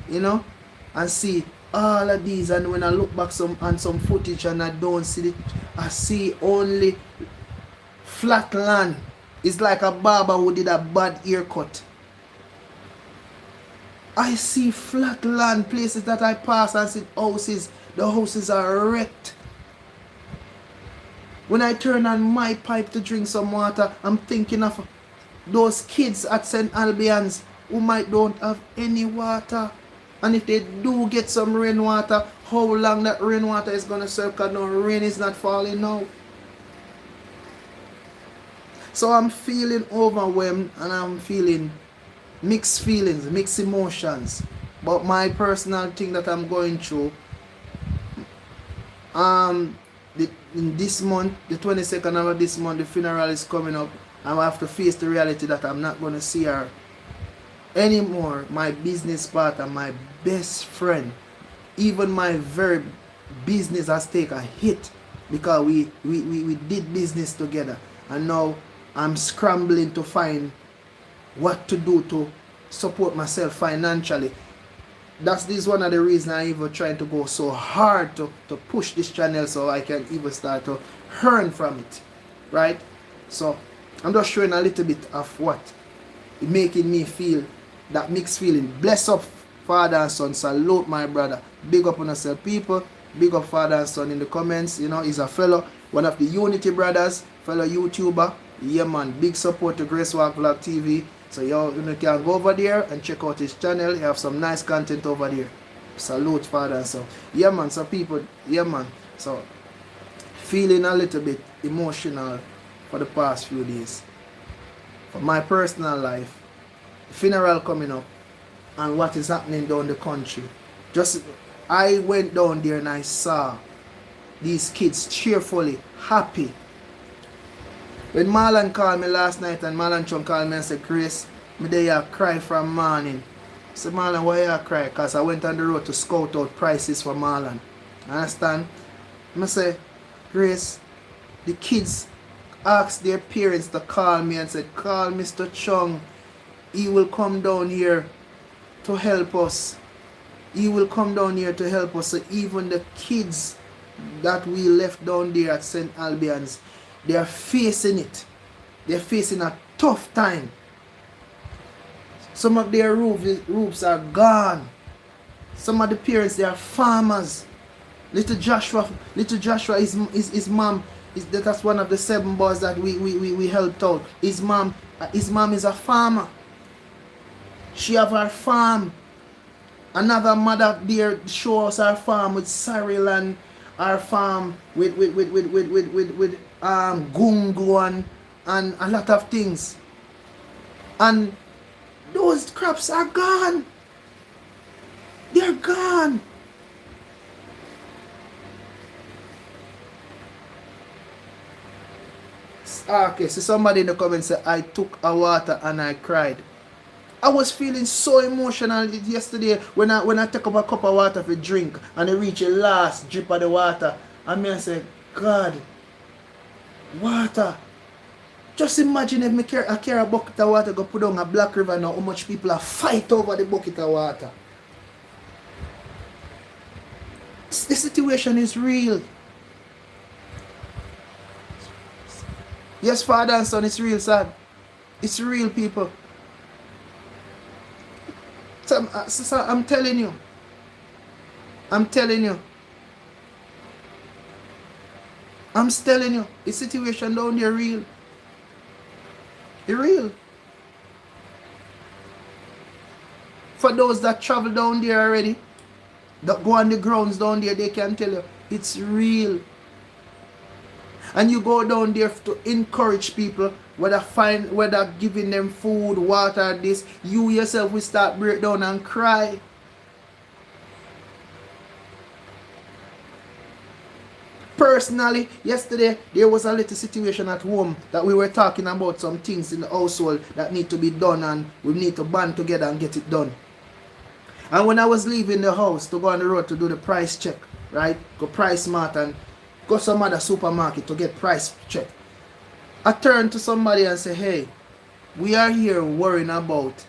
and see all of these. And when I look back on some footage and I don't see it, I see only flat land. It's like a barber who did a bad haircut. I see flat land, places that I pass and see houses. The houses are wrecked. When I turn on my pipe to drink some water, I'm thinking of those kids at St. Albans who might don't have any water. And if they do get some rainwater, how long that rainwater is going to serve? Because no rain is not falling now. So I'm feeling overwhelmed and I'm feeling mixed feelings, mixed emotions. But my personal thing that I'm going through, in this month, the 22nd of this month, the funeral is coming up. I have to face the reality that I'm not going to see her anymore. My business partner, my best friend, even my very business has taken a hit because we did business together. And now I'm scrambling to find what to do to support myself financially. This is one of the reasons I even trying to go so hard to push this channel so I can even start to earn from it. Right? So I'm just showing a little bit of what it making me feel, that mixed feeling. Bless up father and son. Salute my brother. Big up on yourself people. Big up father and son in the comments. He's a fellow, one of the Unity brothers, fellow YouTuber. Yeah man, big support to Grace Walk Vlog TV. So you can go over there and check out his channel. He have some nice content over there. Salute father and son. Yeah man, so people, yeah man. So feeling a little bit emotional for the past few days. For my personal life, funeral coming up, and what is happening down the country. I went down there and I saw these kids cheerfully, happy. When Marlon called me last night and Marlon Chung called me and said, Grace, me there cry from morning. I said, Marlon, why you cry? Because I went on the road to scout out prices for Marlon. Understand? I say, Grace, the kids asked their parents to call me and said, call Mr. Chung. He will come down here to help us. He will come down here to help us. So even the kids that we left down there at St. Albans, they are facing it. They're facing a tough time. Some of their roofs are gone. Some of the parents, they are farmers. Little Joshua, his mom, that's one of the 7 boys that we helped out. His mom is a farmer. She have her farm. Another mother there show us her farm with Cyril, and our farm with gungu and a lot of things. And those crops are gone. They're gone. Okay, so somebody in the comments said, I took a water and I cried. I was feeling so emotional yesterday when I took up a cup of water for drink and I reached the last drip of the water. And I said, God, water. Just imagine if I carry a bucket of water, go put down a Black River now, how much people are fight over the bucket of water. The situation is real. Yes, father and son, it's real, son. It's real, people. So, I'm telling you. I'm telling you. The situation down there real. It's real. For those that travel down there already, that go on the grounds down there, they can tell you it's real. And you go down there to encourage people, whether giving them food, water, this, you yourself will start break down and cry. Personally, yesterday, there was a little situation at home that we were talking about some things in the household that need to be done, and we need to band together and get it done. And when I was leaving the house to go on the road to do the price check, right, go Price Mart and go some other supermarket to get price check, I turned to somebody and say, hey, we are here worrying about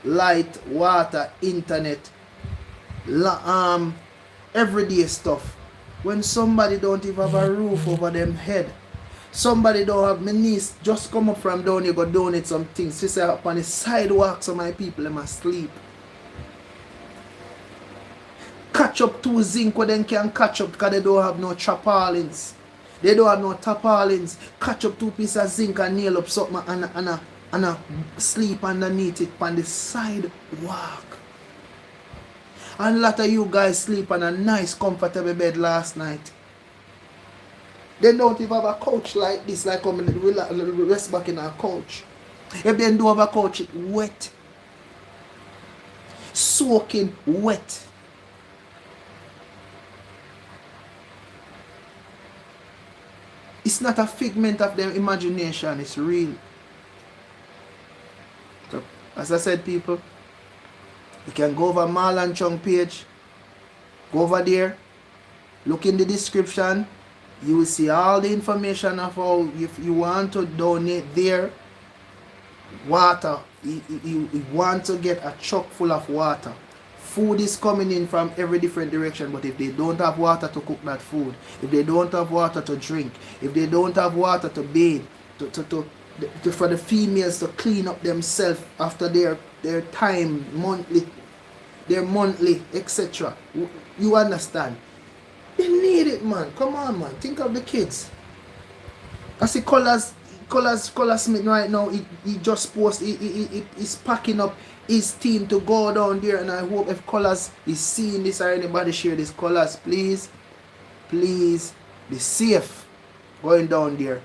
light, water, internet, everyday stuff, when somebody don't even have a roof over them head. Somebody don't have, my niece just come up from down here, go donate some things. She said up on the sidewalk, so my people them asleep. Catch up 2 zinc where they can catch up because they don't have no tarpaulins. They don't have no tarpaulins. Catch up 2 pieces of zinc and nail up something and sleep underneath it on the sidewalk. And a lot of you guys sleep on a nice comfortable bed last night. They don't even have a couch like this, like come and rest back in a couch. If they don't have a couch, it's wet. Soaking wet. It's not a figment of their imagination, it's real. So, as I said, people, you can go over Marlon Chung page, go over there, look in the description, you will see all the information of how, if you want to donate there, water, you want to get a truck full of water. Food is coming in from every different direction, but if they don't have water to cook that food, if they don't have water to drink, if they don't have water to bathe, for the females to clean up themselves after their time, monthly, etc. You understand? They need it, man. Come on, man. Think of the kids. I see Colors Smith right now, he just he's packing up his team to go down there, and I hope if Colors is seeing this or anybody share this, Colors, please be safe going down there.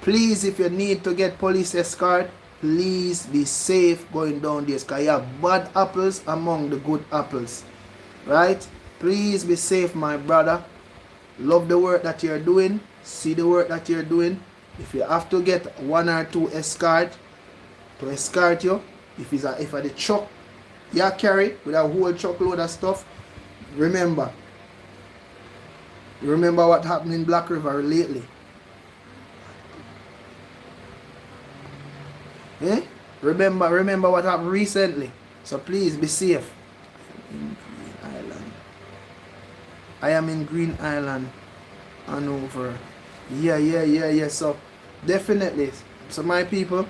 Please, if you need to get police escort, please be safe going down there, because you have bad apples among the good apples, right? Please be safe, my brother. Love the work that you're doing. See the work that you're doing. If you have to get 1 or 2 escort to escort you, if the truck you carry with a whole truckload of stuff, remember what happened in Black River lately. Eh? Remember what happened recently. So please be safe. In Green Island. I am in Green Island, Hanover. Yeah. So definitely. So my people,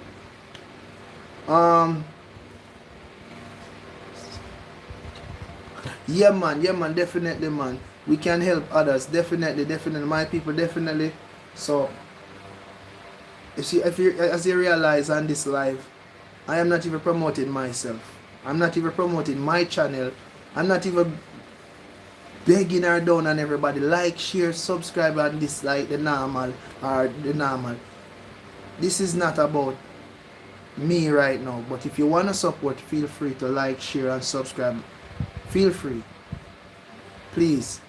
yeah man, definitely man. We can help others, definitely, my people, definitely. So as you realize on this live, I am not even promoting myself. I'm not even promoting my channel. I'm not even begging her down on everybody. Like, share, subscribe, and dislike the normal. This is not about me right now. But if you want to support, feel free to like, share, and subscribe. Feel free. Please.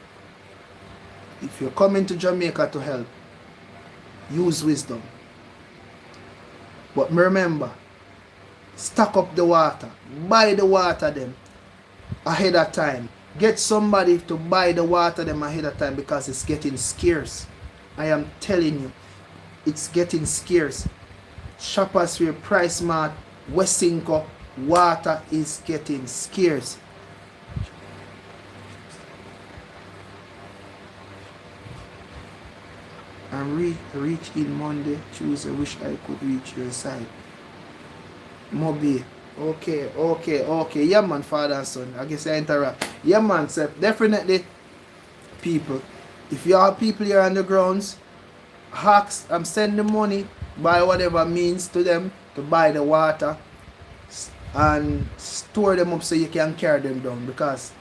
If you're coming to Jamaica to help, use wisdom. But remember, stock up the water. Buy the water them ahead of time. Get somebody to buy the water them ahead of time because it's getting scarce. I am telling you, it's getting scarce. Shoppers Fair, Price Mart, Westinco, water is getting scarce. And reach in Monday, Tuesday. Wish I could reach your side. Moby. Okay. Yeah, man, father and son. I guess I interact. Yeah, man, so definitely, people. If you have people here on the grounds, hacks, I'm sending money by whatever means to them to buy the water and store them up so you can carry them down. Because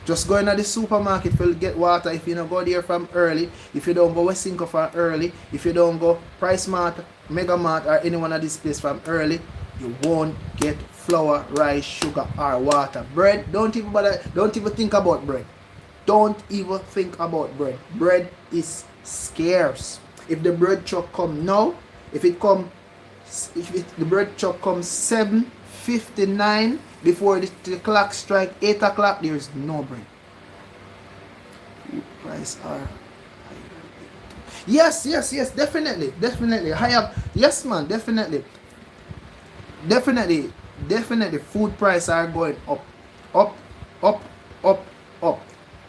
just going to the supermarket to get water, if you don't go there from early, if you don't go Westinco from early, if you don't go Price Mart, Mega Mart, or any one of these places from early, you won't get flour, rice, sugar, or water. Bread, don't even think about bread. Don't even think about bread. Bread is scarce. If the bread truck come now, if the bread truck comes 7:59 before the clock strike 8 o'clock, there is no bread. Food price are yes, definitely. I have, yes man, definitely. Food prices are going up,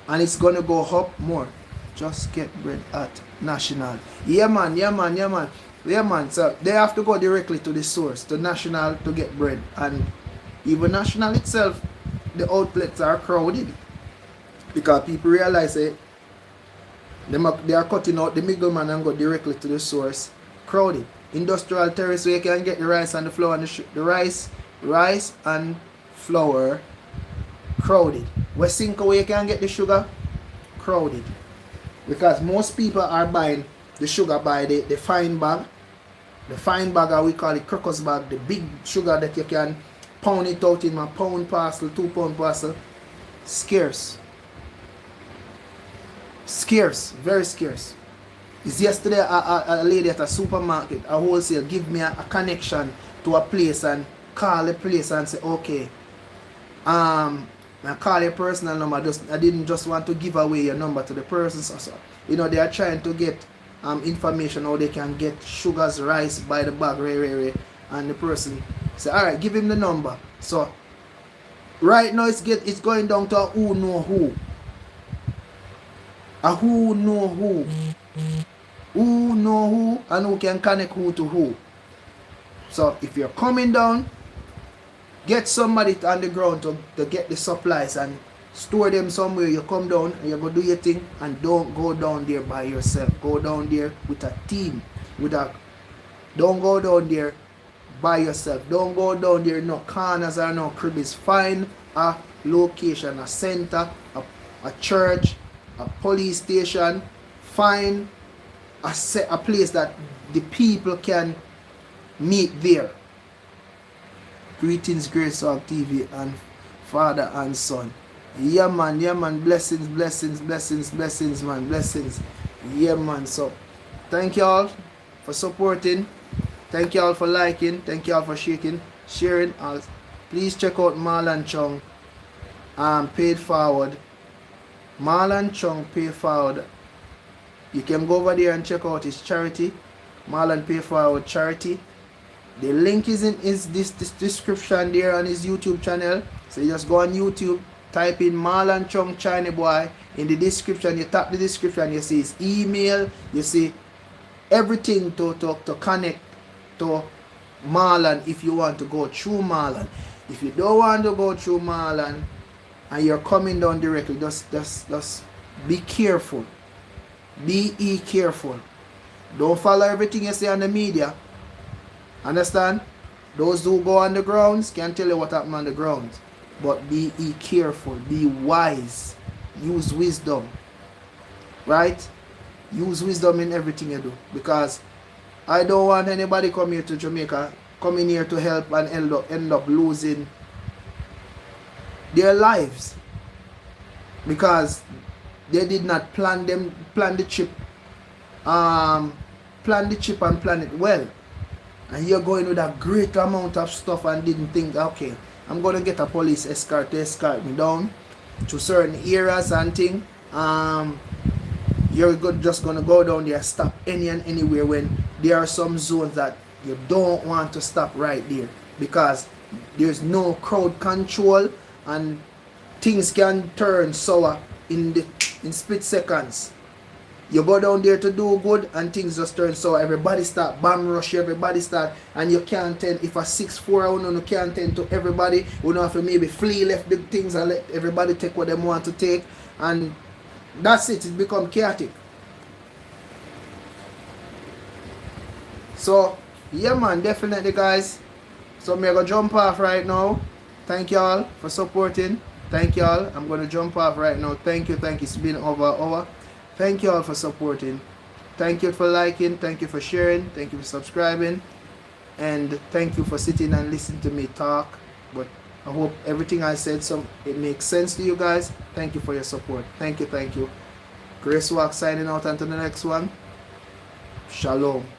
and it's gonna go up more. Just get bread at National. Yeah man. So they have to go directly to the source, to National, to get bread. And even National itself, the outlets are crowded because people realize it. They are cutting out the middleman and go directly to the source. Crowded. Industrial terrace where you can get the rice and the flour and the rice and flour. Crowded. Westinco where you can get the sugar. Crowded. Because most people are buying the sugar by the fine bag. The fine bag, we call it crocus bag, the big sugar that you can pound it out in a pound parcel, 2 pound parcel. Scarce. Very scarce. It's yesterday a lady at a supermarket, a wholesale, give me a connection to a place and call the place and say, okay, I call your personal number. I didn't just want to give away your number to the person. So, they are trying to get information how they can get sugars, rice by the bag, and the person say, alright, give him the number. So right now it's going down to a who know who. A who know who. Who know who and who can connect who to who. So if you're coming down, get somebody on the ground to get the supplies and store them somewhere. You come down and you go do your thing, and don't go down there by yourself. Go down there with a team. Don't go down there by yourself. Don't go down there no corners or no cribs. Find a location, a center, a church, a police station. Find a place that the people can meet there. Greetings, Grace Talk TV and Father and Son. Yeah man, blessings, man, blessings. Yeah man, so thank y'all for supporting, thank y'all for liking, thank y'all for sharing. Please check out Marlon Chung paid forward. Marlon Chung paid forward. You can go over there and check out his charity, Marlon Pay Forward Charity. The link is in this description there on his YouTube channel. So you just go on YouTube, type in Marlon Chung China Boy. In the description, you tap the description, you see his email, you see everything to connect to Marlon if you want to go through Marlon. If you don't want to go through Marlon and you're coming down directly, just be careful. Be careful. Don't follow everything you see on the media. Understand? Those who go on the grounds can tell you what happened on the grounds. But be careful. Be wise. Use wisdom. Right? Use wisdom in everything you do. Because I don't want anybody come here to Jamaica, coming here to help and end up losing their lives. Because they did not plan the trip and plan it well. And you're going with a great amount of stuff and didn't think, okay, I'm going to get a police escort to escort me down to certain areas and things. You're just going to go down there, stop any and anywhere when there are some zones that you don't want to stop right there. Because there's no crowd control and things can turn sour in split seconds. You go down there to do good and things just turn sour. Everybody start bomb rush, everybody start, and you can't tell if a 6'4" you can't tend to everybody. You know, have to maybe flee left the things and let everybody take what they want to take, and that's it. It become chaotic. So yeah man, definitely guys. So I'm gonna jump off right now. Thank y'all for supporting. Thank y'all. I'm gonna jump off right now. Thank you. It's been over an hour. Thank you all for supporting. Thank you for liking. Thank you for sharing. Thank you for subscribing. And thank you for sitting and listening to me talk. But I hope everything I said, it makes sense to you guys. Thank you for your support. Thank you. Grace Walk signing out until the next one. Shalom.